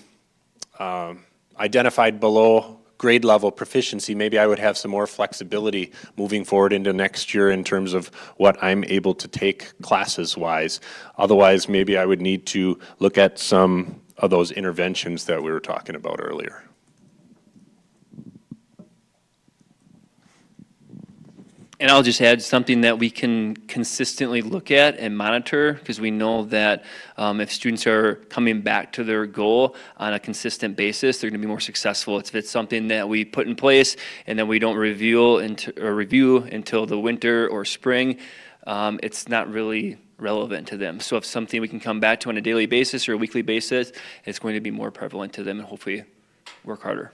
identified below grade level proficiency, maybe I would have some more flexibility moving forward into next year in terms of what I'm able to take classes wise. Otherwise, maybe I would need to look at some of those interventions that we were talking about earlier. And I'll just add something that we can consistently look at and monitor, because we know that if students are coming back to their goal on a consistent basis, they're going to be more successful. If it's something that we put in place and then we don't review until the winter or spring, it's not really relevant to them. So if something we can come back to on a daily basis or a weekly basis, it's going to be more prevalent to them and hopefully work harder.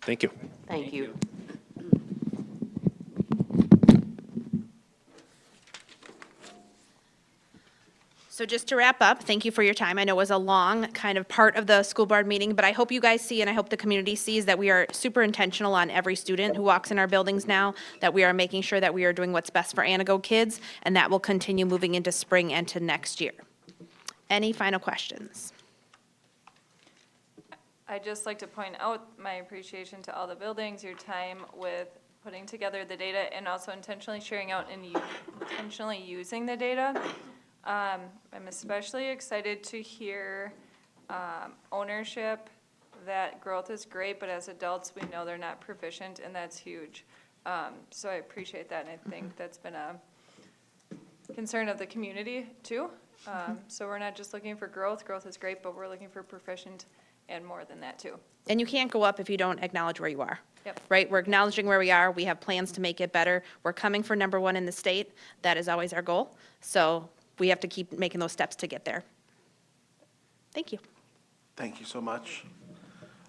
Thank you. Thank you. So just to wrap up, thank you for your time. I know it was a long kind of part of the school board meeting, but I hope you guys see, and I hope the community sees, that we are super intentional on every student who walks in our buildings now, that we are making sure that we are doing what's best for Antigo kids, and that will continue moving into spring and to next year. Any final questions? I'd just like to point out my appreciation to all the buildings, your time with putting together the data, and also intentionally sharing out and intentionally using the data. I'm especially excited to hear ownership, that growth is great, but as adults, we know they're not proficient, and that's huge. So I appreciate that, and I think that's been a concern of the community, too. So we're not just looking for growth. Growth is great, but we're looking for proficient and more than that, too. And you can't go up if you don't acknowledge where you are. Yep. Right? We're acknowledging where we are. We have plans to make it better. We're coming for number one in the state. That is always our goal. So we have to keep making those steps to get there. Thank you. Thank you so much.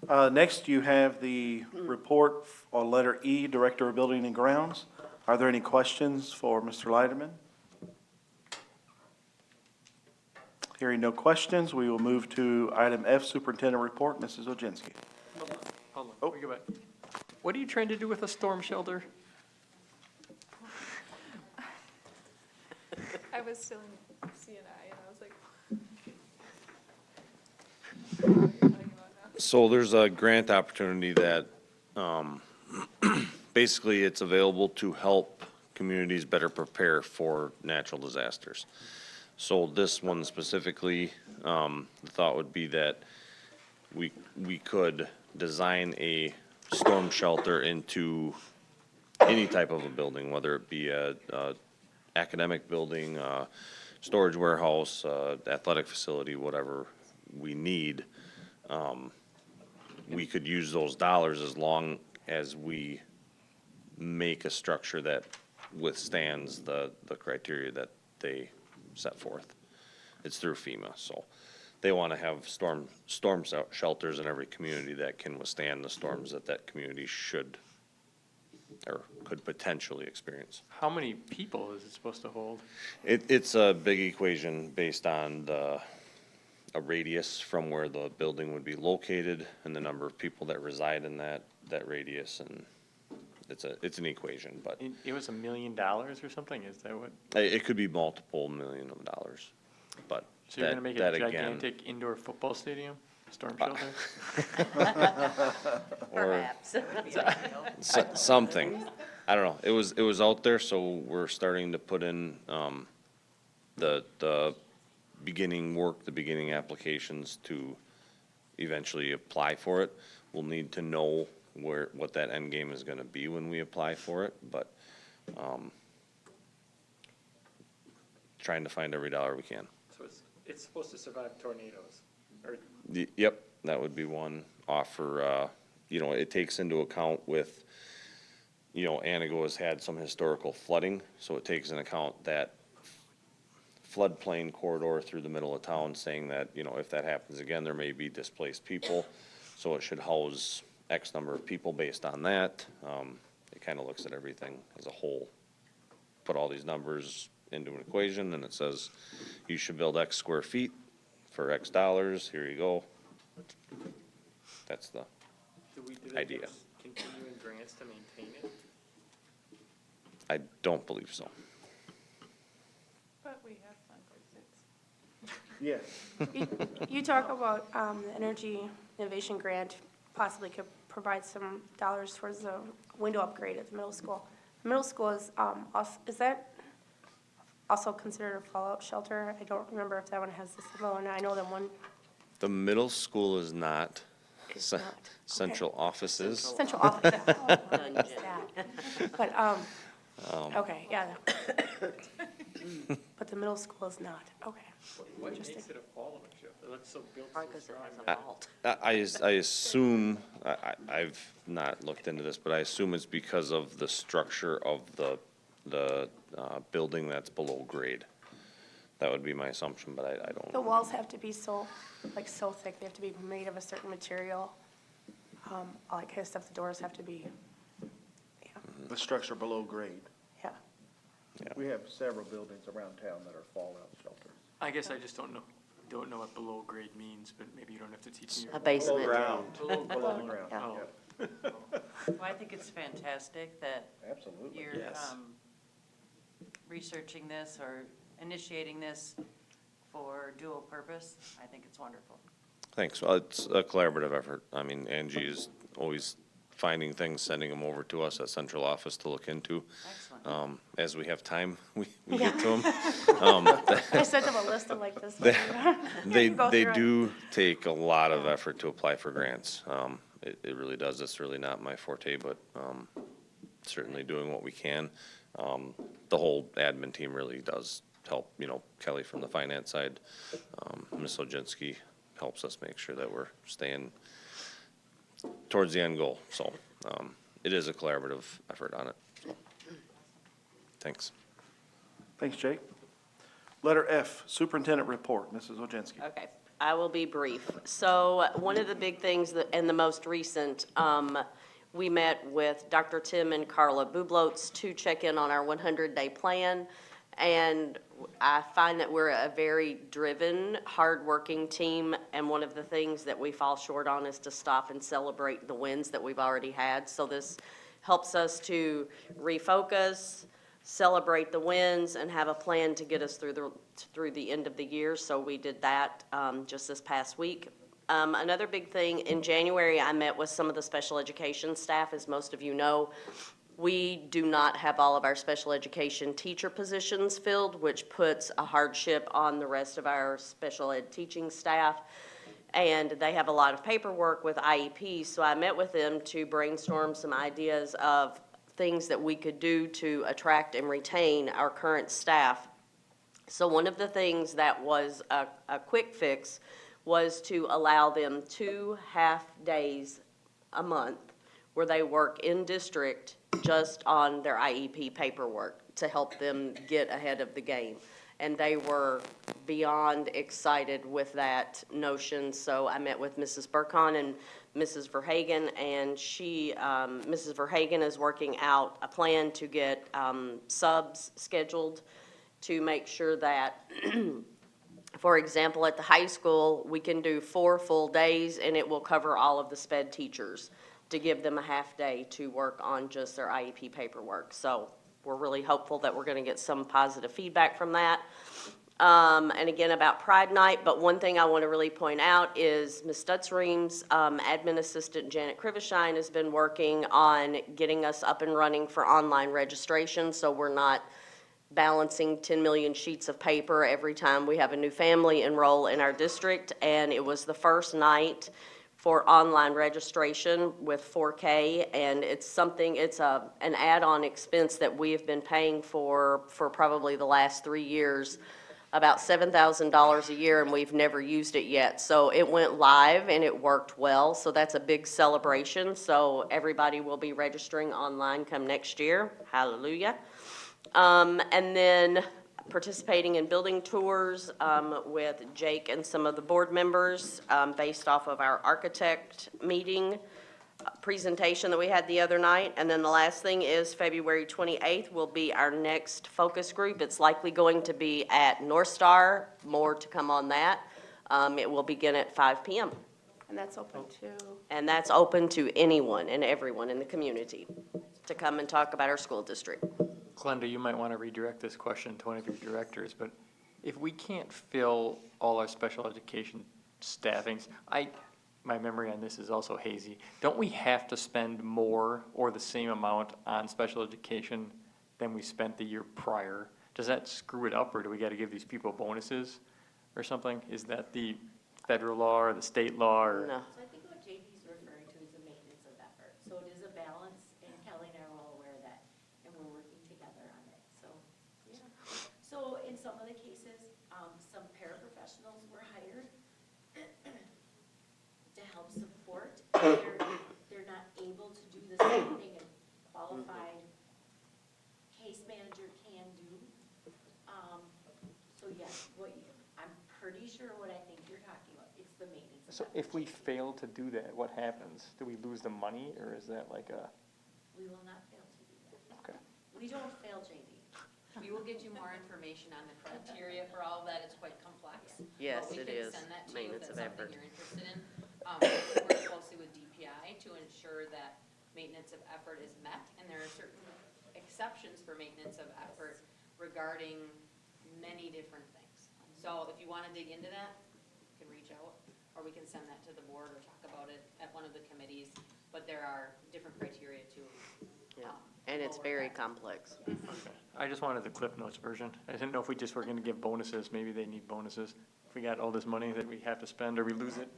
Next, you have the report on letter E, Director of Building and Grounds. Are there any questions for Mr. Leiderman? Hearing no questions, we will move to item F, Superintendent Report. Mrs. Oginski. Hold on, oh, we go back. What are you trying to do with a storm shelter? I was still in CNI, and I was like, So there's a grant opportunity that, basically it's available to help communities better prepare for natural disasters. sold this one specifically, the thought would be that we could design a storm shelter into any type of a building, whether it be a academic building, storage warehouse, athletic facility, whatever we need. We could use those dollars as long as we make a structure that withstands the criteria that they set forth. It's through FEMA, so they want to have storm shelters in every community that can withstand the storms that community should or could potentially experience. How many people is it supposed to hold? It's a big equation based on a radius from where the building would be located and the number of people that reside in that radius, and it's an equation, but It was $1 million or something, is that what? it could be multiple million of dollars, but So you're gonna make that a again, gigantic indoor football stadium, storm shelter? or Perhaps. something. I don't know. It was out there, so we're starting to put in the beginning work, the beginning applications to eventually apply for it. We'll need to know what that end game is gonna be when we apply for it, but trying to find every dollar we can. So it's supposed to survive tornadoes, or? Yep, that would be one offer. It takes into account with, Antigo has had some historical flooding, so it takes into account that floodplain corridor through the middle of town, saying that, if that happens again, there may be displaced people. So it should house X number of people based on that. It kind of looks at everything as a whole. Put all these numbers into an equation, and it says, you should build X square feet for X dollars, here you go. That's the Do idea. Continue in grants to maintain it? I don't believe so. But we have Fund 46. Yes. You talk about the Energy Innovation Grant possibly could provide some dollars towards the window upgrade at the middle school. The middle school is that also considered a fallout shelter? I don't remember if that one has the symbol or not. I know that one. The middle school is not. It's not. Central offices. Central office. Oh, I missed that. But, okay, yeah. But the middle school is not. Okay. What Interesting. makes it a fallout shelter? It looks so built Probably so 'cause it strong. has a vault. I assume, I've not looked into this, but I assume it's because of the structure of the building that's below grade. That would be my assumption, but I don't. The walls have to be so thick. They have to be made of a certain material. All that kind of stuff. The doors have to be, The structure below grade. yeah. We have several buildings around town that are fallout shelters. I guess I just don't know what below grade means, but maybe you don't have to teach me. A basement. Below Below the ground, Yeah. yeah. Well, I think it's fantastic that Absolutely. you're researching this or initiating this for dual purpose. I think it's wonderful. Thanks. Well, it's a collaborative effort. I mean, Angie is always finding things, sending them over to us at central office to look into. Excellent. As we have time, we get to them. I sent them a list of like this. They Go through it. do take a lot of effort to apply for grants. It really does. It's really not my forte, but certainly doing what we can. The whole admin team really does help, Kelly from the finance side. Ms. Oginski helps us make sure that we're staying towards the end goal. So it is a collaborative effort on it. So, thanks. Thanks, Jake. Letter F, Superintendent Report. Mrs. Oginski. Okay, I will be brief. So one of the big things and the most recent, we met with Dr. Tim and Carla Bublotz to check in on our 100-day plan. And I find that we're a very driven, hardworking team. And one of the things that we fall short on is to stop and celebrate the wins that we've already had. So this helps us to refocus, celebrate the wins, and have a plan to get us through the end of the year. So we did that just this past week. Another big thing, in January, I met with some of the special education staff. As most of you know, We do not have all of our special education teacher positions filled, which puts a hardship on the rest of our special ed teaching staff. And they have a lot of paperwork with IEPs, so I met with them to brainstorm some ideas of things that we could do to attract and retain our current staff. So one of the things that was a quick fix was to allow them 2 half-days a month where they work in district just on their IEP paperwork to help them get ahead of the game. And they were beyond excited with that notion. So I met with Mrs. Burkhan and Mrs. Verhagen, and Mrs. Verhagen is working out a plan to get subs scheduled to make sure that, for example, at the high school, we can do 4 full days, and it will cover all of the sped teachers to give them a half day to work on just their IEP paperwork. So we're really hopeful that we're going to get some positive feedback from that. And again, about Pride Night, but one thing I want to really point out is Ms. Stutzream's admin assistant, Janet Krivishine, has been working on getting us up and running for online registration, so we're not balancing 10 million sheets of paper every time we have a new family enroll in our district. And it was the first night for online registration with 4K, and it's an add-on expense that we have been paying for probably the last 3 years, about $7,000 a year, and we've never used it yet. So it went live and it worked well, so that's a big celebration. So everybody will be registering online come next year. Hallelujah. And then participating in building tours with Jake and some of the board members based off of our architect meeting presentation that we had the other night. And then the last thing is February 28th will be our next focus group. It's likely going to be at North Star. More to come on that. It will begin at 5 p.m. And that's open to? And that's open to anyone and everyone in the community to come and talk about our school district. Glenda, you might want to redirect this question to one of your directors, but if we can't fill all our special education staffings, my memory on this is also hazy. Don't we have to spend more or the same amount on special education than we spent the year prior? Does that screw it up, or do we got to give these people bonuses or something? Is that the federal law or the state law? Or? No. So I think what JP's referring to is the maintenance of effort. So it is a balance, and Kelly and I are all aware of that, and we're working together on it. So, yeah. So in some of the cases, some paraprofessionals were hired to help support. They're not able to do the same thing a qualified case manager can do. So yes, I'm pretty sure what I think you're talking about, it's the maintenance. So if we fail to do that, what happens? Do we lose the money, or is that like a? We will not fail to do that. Okay. We don't fail, JD. We will get you more information on the criteria for all of that. It's quite complex. Yes, But it is. we can send that to you if Maintenance that's of something effort. you're interested in. We work closely with DPI to ensure that maintenance of effort is met, and there are certain exceptions for maintenance of effort regarding many different things. So if you want to dig into that, you can reach out, or we can send that to the board or talk about it at one of the committees. But there are different criteria too. Yeah. And it's very complex. I just wanted the Cliff Notes version. I didn't know if we just were going to give bonuses. Maybe they need bonuses. If we got all this money that we have to spend or we lose it.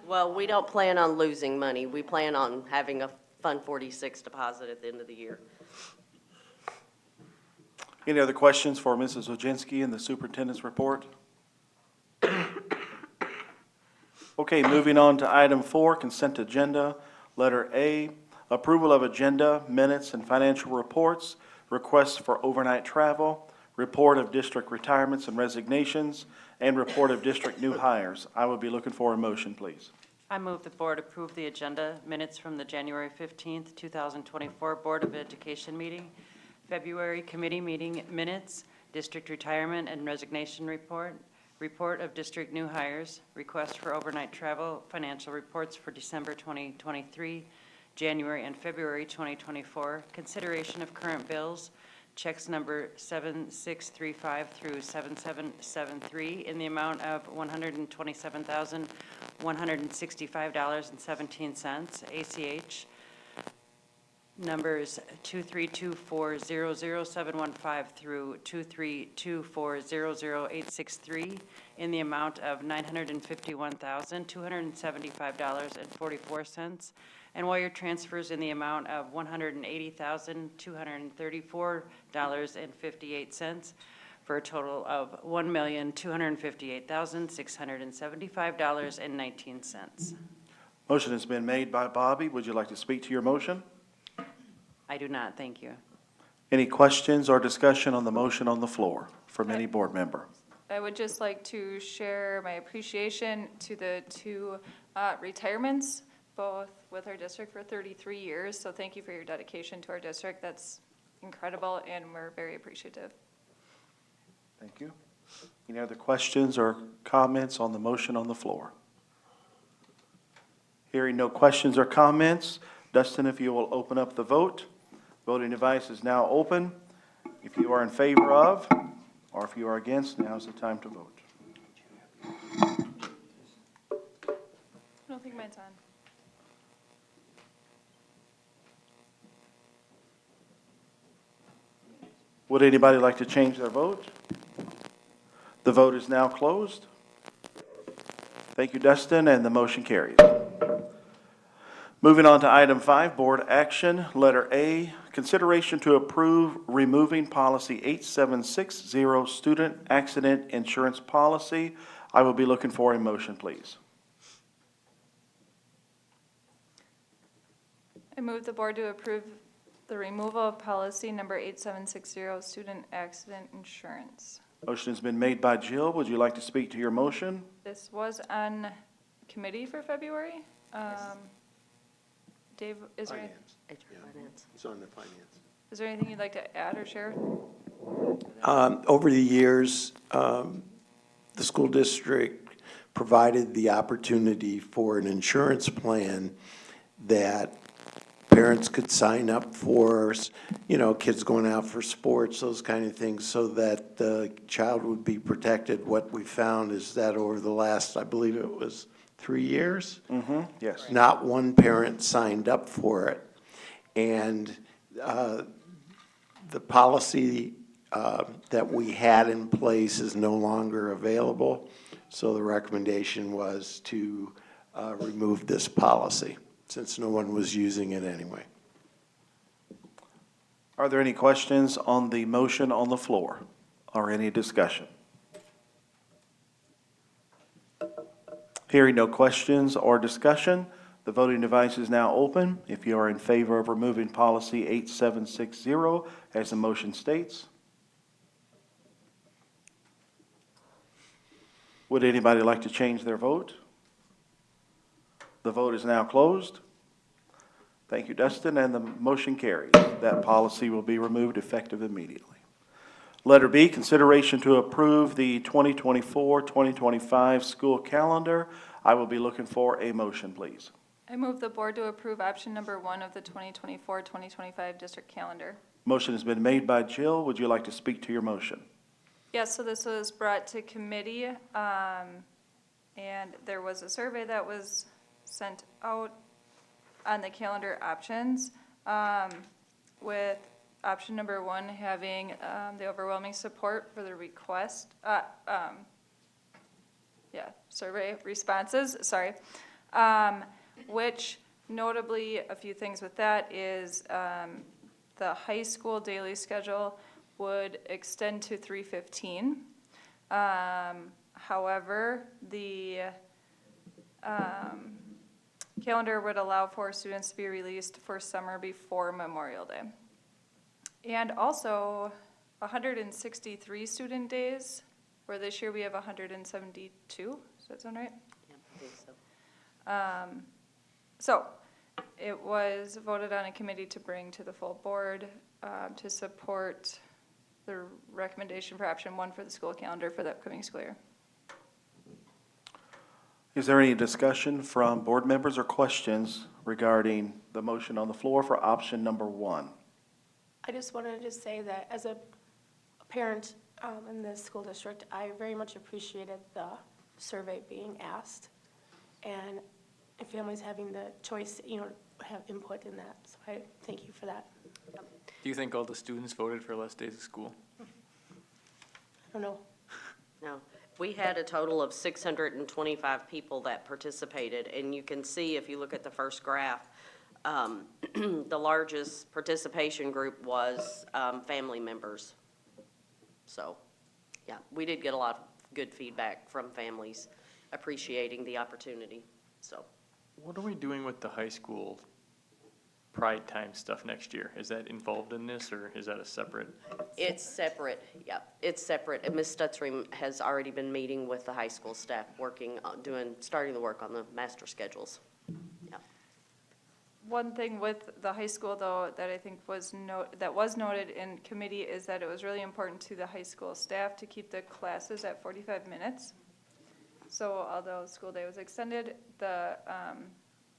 Well, we don't plan on losing money. We plan on having a Fund 46 deposit at the end of the year. Any other questions for Mrs. Wojcinski in the superintendent's report? Okay, moving on to item 4, consent agenda. Letter A, approval of agenda, minutes, and financial reports, requests for overnight travel, report of district retirements and resignations, and report of district new hires. I would be looking for a motion, please. I move the board approve the agenda minutes from the January 15th, 2024 Board of Education meeting, February committee meeting minutes, district retirement and resignation report, report of district new hires, request for overnight travel, financial reports for December 2023, January and February 2024, consideration of current bills, checks number 7635 through 7773 in the amount of $127,165.17, ACH, numbers 232400715 through 232400863 in the amount of $951,275.44, and wire transfers in the amount of $180,234.58 for a total of $1,258,675.19. Motion has been made by Bobby. Would you like to speak to your motion? I do not, thank you. Any questions or discussion on the motion on the floor from any board member? I would just like to share my appreciation to the two retirements, both with our district for 33 years. So thank you for your dedication to our district. That's incredible, and we're very appreciative. Thank you. Any other questions or comments on the motion on the floor? Hearing no questions or comments, Dustin, if you will open up the vote. Voting device is now open. If you are in favor of, or if you are against, now is the time to vote. I don't think mine's on. Would anybody like to change their vote? The vote is now closed. Thank you, Dustin, and the motion carries. Moving on to item 5, board action. Letter A, consideration to approve removing policy 8760, student accident insurance policy. I will be looking for a motion, please. I move the board to approve the removal of policy number 8760, student accident insurance. Motion has been made by Jill. Would you like to speak to your motion? This was on committee for February. Dave, is there, It's on the finance. is there anything you'd like to add or share? Over the years, the school district provided the opportunity for an insurance plan that parents could sign up for, you know, kids going out for sports, those kind of things, so that the child would be protected. What we found is that over the last, I believe it was 3 years, Yes. not one parent signed up for it. And the policy that we had in place is no longer available. So the recommendation was to remove this policy, since no one was using it anyway. Are there any questions on the motion on the floor or any discussion? Hearing no questions or discussion, the voting device is now open. If you are in favor of removing policy 8760, as the motion states. Would anybody like to change their vote? The vote is now closed. Thank you, Dustin, and the motion carries. That policy will be removed effective immediately. Letter B, consideration to approve the 2024-2025 school calendar. I will be looking for a motion, please. I move the board to approve option number 1 of the 2024-2025 district calendar. Motion has been made by Jill. Would you like to speak to your motion? Yes, so this was brought to committee, and there was a survey that was sent out on the calendar options, with option number 1 having the overwhelming support for the request, survey responses, sorry. Which notably, a few things with that is the high school daily schedule would extend to 3:15. However, the calendar would allow for students to be released for summer before Memorial Day. And also 163 student days, where this year we have 172. Does that sound right? Yeah, I think so. So it was voted on a committee to bring to the full board to support the recommendation for option 1 for the school calendar for the upcoming school year. Is there any discussion from board members or questions regarding the motion on the floor for option number 1? I just wanted to say that as a parent in the school district, I very much appreciated the survey being asked, and families having the choice, have input in that, so I thank you for that. Do you think all the students voted for less days of school? I don't know. No, we had a total of 625 people that participated, and you can see if you look at the first graph, the largest participation group was family members. So, yeah, we did get a lot of good feedback from families appreciating the opportunity, so. What are we doing with the high school Pride Time stuff next year? Is that involved in this, or is that a separate? It's separate, yeah, it's separate. And Ms. Stutzring has already been meeting with the high school staff, working on starting the work on the master schedules. Yeah. One thing with the high school, though, that I think was noted in committee is that it was really important to the high school staff to keep the classes at 45 minutes. So although school day was extended, the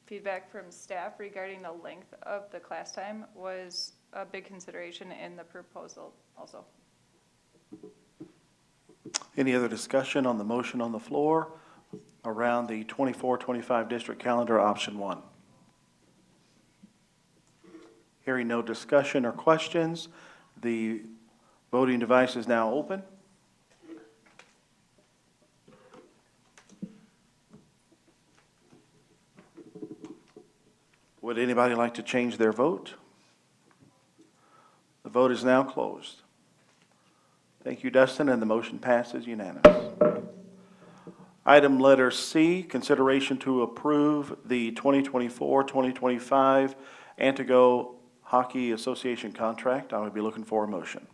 feedback from staff regarding the length of the class time was a big consideration in the proposal also. Any other discussion on the motion on the floor around the 24-25 district calendar, option 1? Hearing no discussion or questions, the voting device is now open. Would anybody like to change their vote? The vote is now closed. Thank you, Dustin, and the motion passes unanimous. Item letter C, consideration to approve the 2024-2025 Antigo Hockey Association contract. I would be looking for a motion.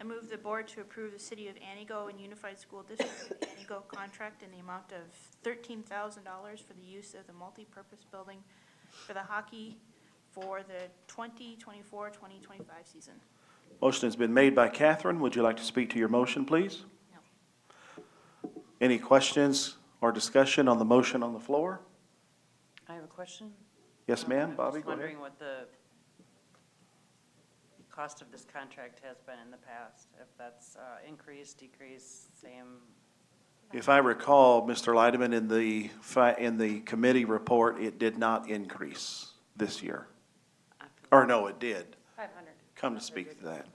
I move the board to approve the City of Antigo and Unified School District Antigo contract in the amount of $13,000 for the use of the multi-purpose building for the hockey for the 2024-2025 season. Motion has been made by Catherine. Would you like to speak to your motion, please? No. Any questions or discussion on the motion on the floor? I have a question. Yes, ma'am. Bobby, I'm go ahead. wondering what the cost of this contract has been in the past, if that's increased, decreased, same. If I recall, Mr. Leideman, in the committee report, it did not increase this year. Or no, it did. 500. Come to speak to that.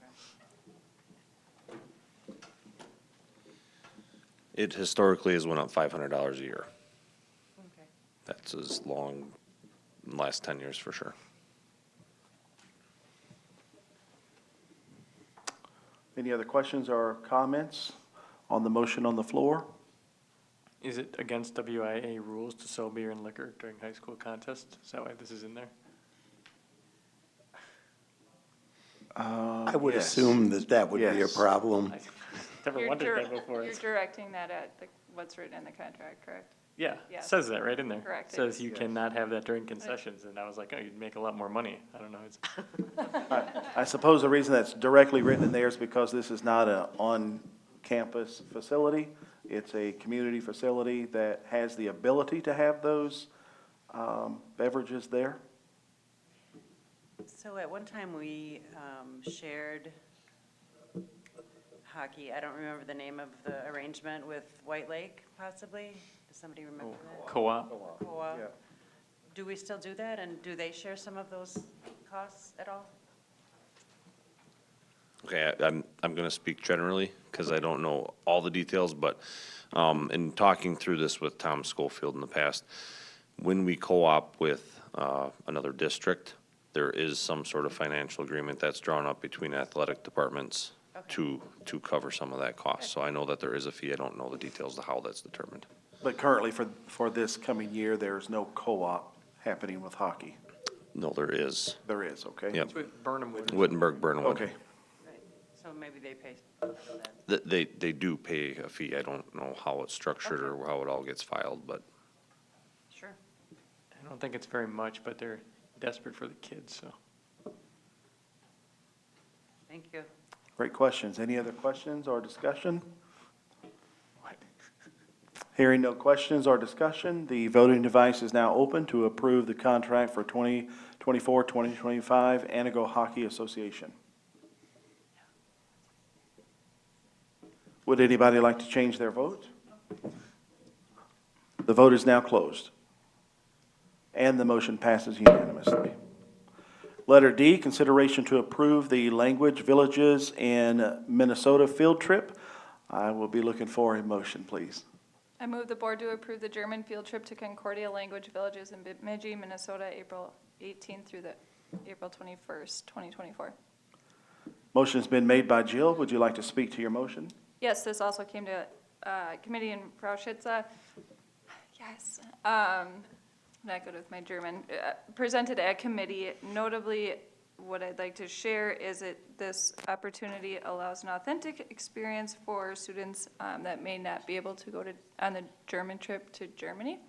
It historically has went up $500 a year. Okay. That's as long, last 10 years for sure. Any other questions or comments on the motion on the floor? Is it against WIA rules to sell beer and liquor during high school contests? Is that why this is in there? I would Yes. assume that that would be a Yes. problem. I never wondered that before. You're directing that at what's written in the contract, correct? Yeah, it Yes. says that right in there. Correct. Says you cannot have that during concessions, and I was like, oh, you'd make a lot more money. I don't know. It's I suppose the reason that's directly written in there is because this is not an on-campus facility. It's a community facility that has the ability to have those beverages there. So at one time, we shared hockey. I don't remember the name of the arrangement with White Lake, possibly. Does somebody remember that? co-op. Co-op. Yeah. Do we still do that, and do they share some of those costs at all? Okay, I'm going to speak generally because I don't know all the details, but in talking through this with Tom Schofield in the past, when we co-op with another district, there is some sort of financial agreement that's drawn up between athletic departments to cover some of that cost. So I know that there is a fee. I don't know the details of how that's determined. But currently, for this coming year, there's no co-op happening with hockey. No, there is. There is, okay? Yep. It's with Burnhamwood. Wittenberg, Burnhamwood. Okay. Right. So maybe they pay for that. They do pay a fee. I don't know how it's structured or how it all gets filed, but Sure. I don't think it's very much, but they're desperate for the kids, so. Thank you. Great questions. Any other questions or discussion? Hearing no questions or discussion, the voting device is now open to approve the contract for 2024-2025 Antigo Hockey Association. Would anybody like to change their vote? The vote is now closed. and the motion passes unanimously. Letter D, consideration to approve the Language Villages in Minnesota field trip. I will be looking for a motion, please. I move the board to approve the German field trip to Concordia Language Villages in Bemidji, Minnesota, April 18th through the April 21st, 2024. Motion's been made by Jill. Would you like to speak to your motion? Yes, this also came to committee in Brauschitze. Yes. Not good with my German. Presented at committee. Notably, what I'd like to share is this opportunity allows an authentic experience for students that may not be able to go on the German trip to Germany.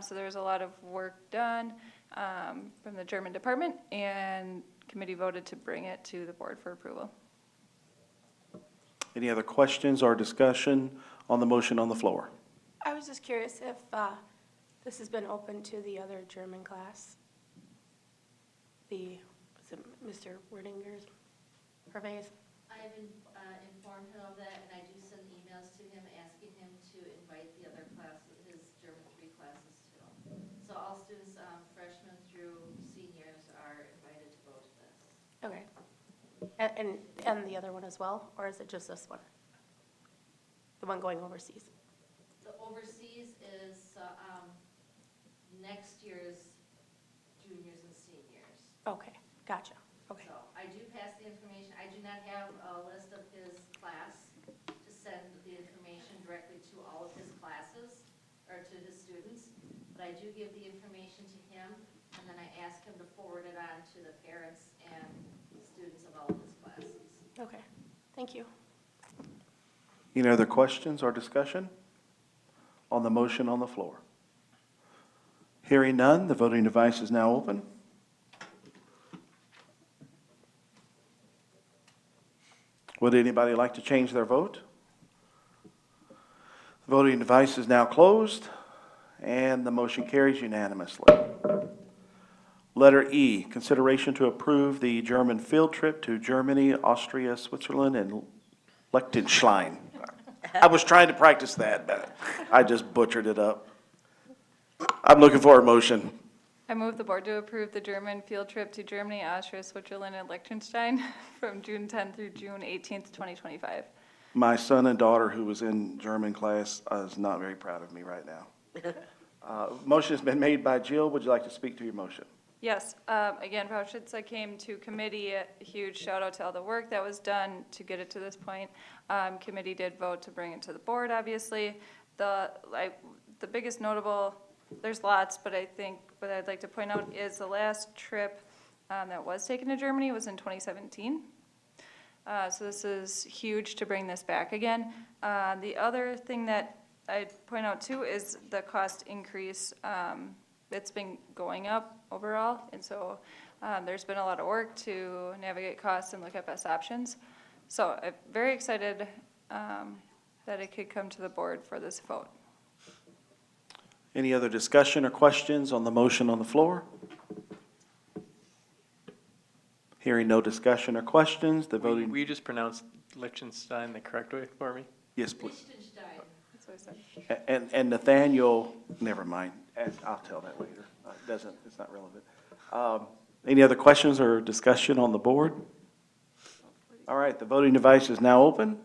So there's a lot of work done from the German department, and committee voted to bring it to the board for approval. Any other questions or discussion on the motion on the floor? I was just curious if this has been open to the other German class? Was it Mr. Werdinger's Hervé? I've informed him of that, and I do send emails to him asking him to invite the other classes, his German 3 classes too. So all students, freshmen through seniors, are invited to go to this. Okay. And the other one as well, or is it just this one? The one going overseas? The overseas is next year's juniors and seniors. Okay, gotcha. Okay. So I do pass the information. I do not have a list of his class to send the information directly to all of his classes or to his students, but I do give the information to him, and then I ask him to forward it on to the parents and students of all of his classes. Okay, thank you. Any other questions or discussion on the motion on the floor? Hearing none, the voting device is now open. Would anybody like to change their vote? The voting device is now closed, and the motion carries unanimously. Letter E, consideration to approve the German field trip to Germany, Austria, Switzerland, and Lichtenstein. I was trying to practice that, but I just butchered it up. I'm looking for a motion. I move the board to approve the German field trip to Germany, Austria, Switzerland, and Liechtenstein from June 10th through June 18th, 2025. My son and daughter, who was in German class, is not very proud of me right now. Motion has been made by Jill. Would you like to speak to your motion? Yes, again, Brauschitze came to committee. A huge shout out to all the work that was done to get it to this point. Committee did vote to bring it to the board, obviously. The biggest notable, there's lots, but I think what I'd like to point out is the last trip that was taken to Germany was in 2017. So this is huge to bring this back again. The other thing that I'd point out too is the cost increase. It's been going up overall, and so there's been a lot of work to navigate costs and look at best options. So I'm very excited that it could come to the board for this vote. Any other discussion or questions on the motion on the floor? Hearing no discussion or questions, the voting. Will you just pronounce Lichtenstein the correct way for me? Yes, please. Lichtenstein. That's what I said. And Nathaniel, never mind. I'll tell that later. It's not relevant. Any other questions or discussion on the board? All right, the voting device is now open.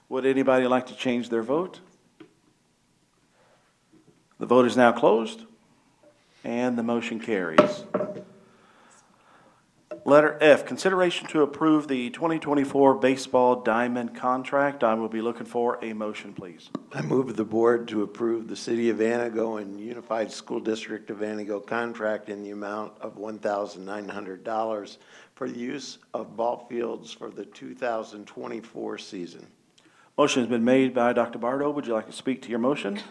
Would anybody like to change their vote? The vote is now closed, and the motion carries. Letter F, consideration to approve the 2024 baseball diamond contract. I will be looking for a motion, please. I move the board to approve the City of Antigo and Unified School District of Antigo contract in the amount of $1,900 for the use of ball fields for the 2024 season. Motion has been made by Dr. Bardo. Would you like to speak to your motion?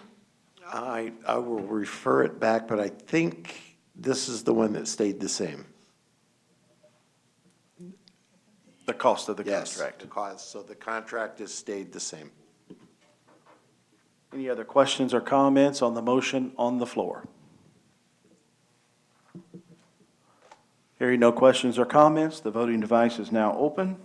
I will refer it back, but I think this is the one that stayed the same. The cost of the Yes, contract. the cost, so the contract has stayed the same. Any other questions or comments on the motion on the floor? Hearing no questions or comments, the voting device is now open.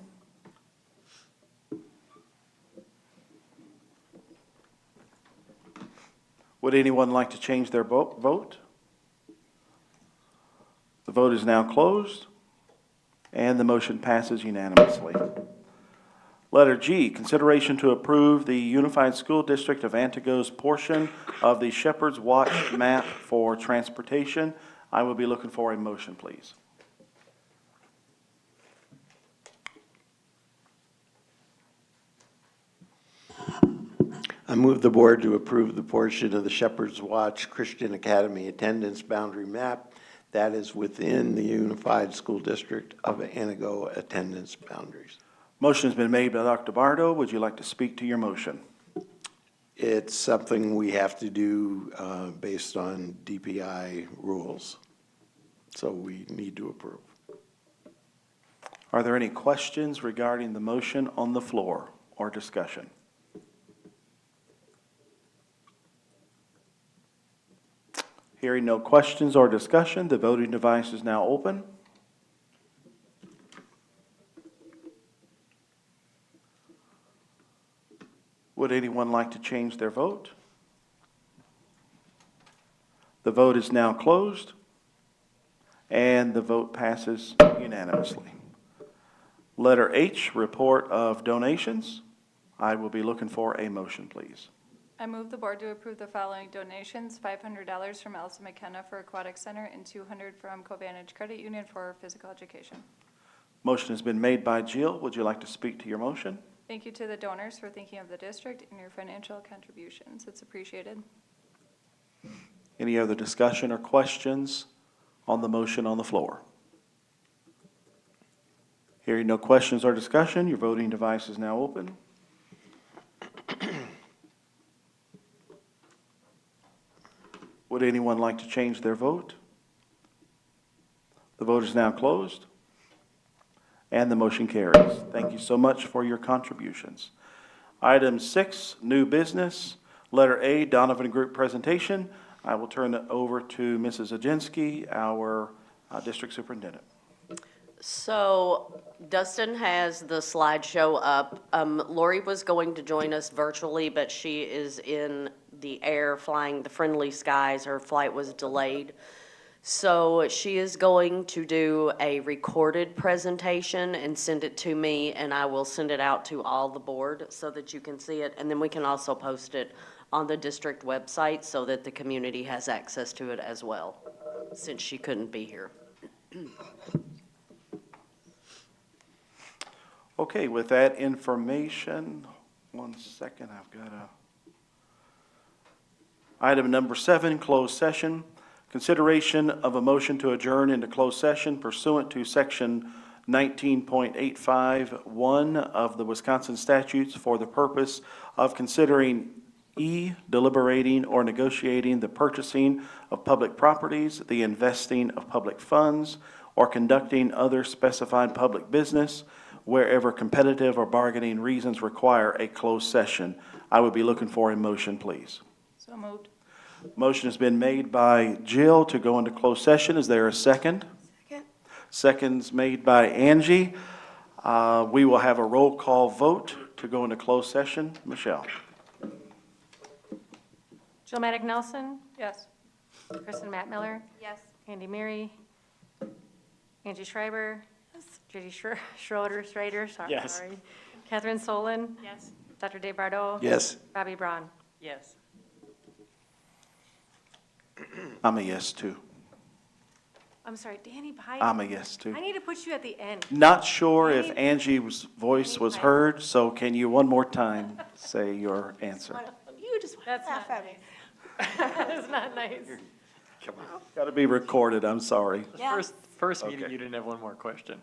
Would anyone like to change their vote? The vote is now closed, and the motion passes unanimously. Letter G, consideration to approve the Unified School District of Antigo's portion of the Shepherd's Watch map for transportation. I will be looking for a motion, please. I move the board to approve the portion of the Shepherd's Watch Christian Academy attendance boundary map that is within the Unified School District of Antigo attendance boundaries. Motion has been made by Dr. Bardo. Would you like to speak to your motion? It's something we have to do based on DPI rules, so we need to approve. Are there any questions regarding the motion on the floor or discussion? Hearing no questions or discussion, the voting device is now open. Would anyone like to change their vote? The vote is now closed, and the vote passes unanimously. Letter H, report of donations. I will be looking for a motion, please. I move the board to approve the following donations: $500 from Elsa McKenna for Aquatic Center and $200 from Covantage Credit Union for physical education. Motion has been made by Jill. Would you like to speak to your motion? Thank you to the donors for thinking of the district and your financial contributions. It's appreciated. Any other discussion or questions on the motion on the floor? Hearing no questions or discussion, your voting device is now open. Would anyone like to change their vote? The vote is now closed, and the motion carries. Thank you so much for your contributions. Item 6, new business. Letter A, Donovan Group presentation. I will turn it over to Mrs. Aginski, our district superintendent. So Dustin has the slideshow up. Lori was going to join us virtually, but she is in the air flying the friendly skies. Her flight was delayed. So she is going to do a recorded presentation and send it to me, and I will send it out to all the board so that you can see it. And then we can also post it on the district website so that the community has access to it as well, since she couldn't be here. Okay, with that information, one second, I've got item number 7, closed session. Consideration of a motion to adjourn into closed session pursuant to section 19.851 of the Wisconsin statutes for the purpose of considering deliberating or negotiating the purchasing of public properties, the investing of public funds, or conducting other specified public business wherever competitive or bargaining reasons require a closed session. I would be looking for a motion, please. So moved. Motion has been made by Jill to go into closed session. Is there a second? Second. Second's made by Angie. We will have a roll call vote to go into closed session. Michelle? Jill Maddick Nelson, Yes. Kristen Matt Miller, Yes. Andy Mary, Angie Schreiber, Judy Schroeder, Yes. sorry. Catherine Solon, Yes. Dr. Dave Bardot. Yes. Robbie Braun. Yes. I'm a yes, too. I'm sorry, Danny Pike. I'm a yes, too. I need to put you at the end. Not sure if Angie's voice was heard, so can you one more time say your answer? You just That's laugh not at me. That's not nice. Got to be recorded, I'm sorry. Yeah. First meeting, Okay. you didn't have one more question.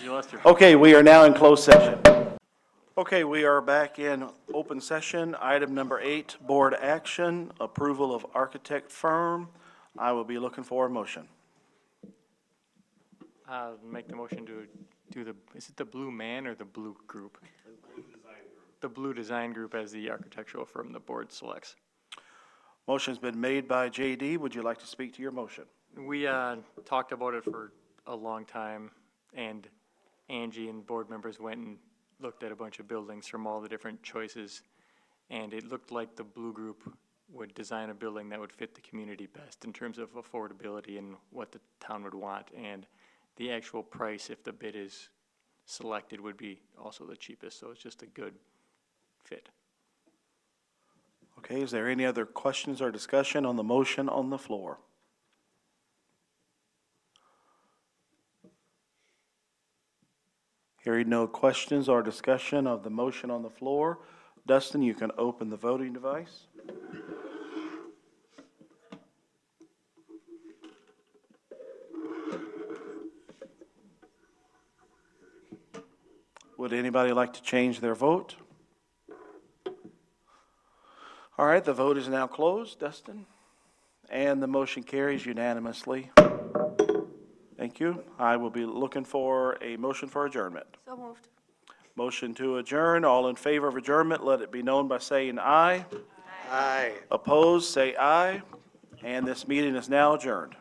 You lost your. Okay, we are now in closed session. Okay, we are back in open session. Item number 8, board action, approval of architect firm. I will be looking for a motion. Make the motion to do is it the Blue Man or the Blue Group? The Blue Design Group as the architectural firm the board selects. Motion's been made by JD. Would you like to speak to your motion? We talked about it for a long time, and Angie and board members went and looked at a bunch of buildings from all the different choices, and it looked like the Blue Group would design a building that would fit the community best in terms of affordability and what the town would want. And the actual price, if the bid is selected, would be also the cheapest. So it's just a good fit. Okay, is there any other questions or discussion on the motion on the floor? Hearing no questions or discussion of the motion on the floor, Dustin, you can open the voting device. Would anybody like to change their vote? All right, the vote is now closed, Dustin, and the motion carries unanimously. Thank you. I will be looking for a motion for adjournment. So moved. Motion to adjourn. All in favor of adjournment, let it be known by saying aye. Aye. Opposed, say aye. And this meeting is now adjourned.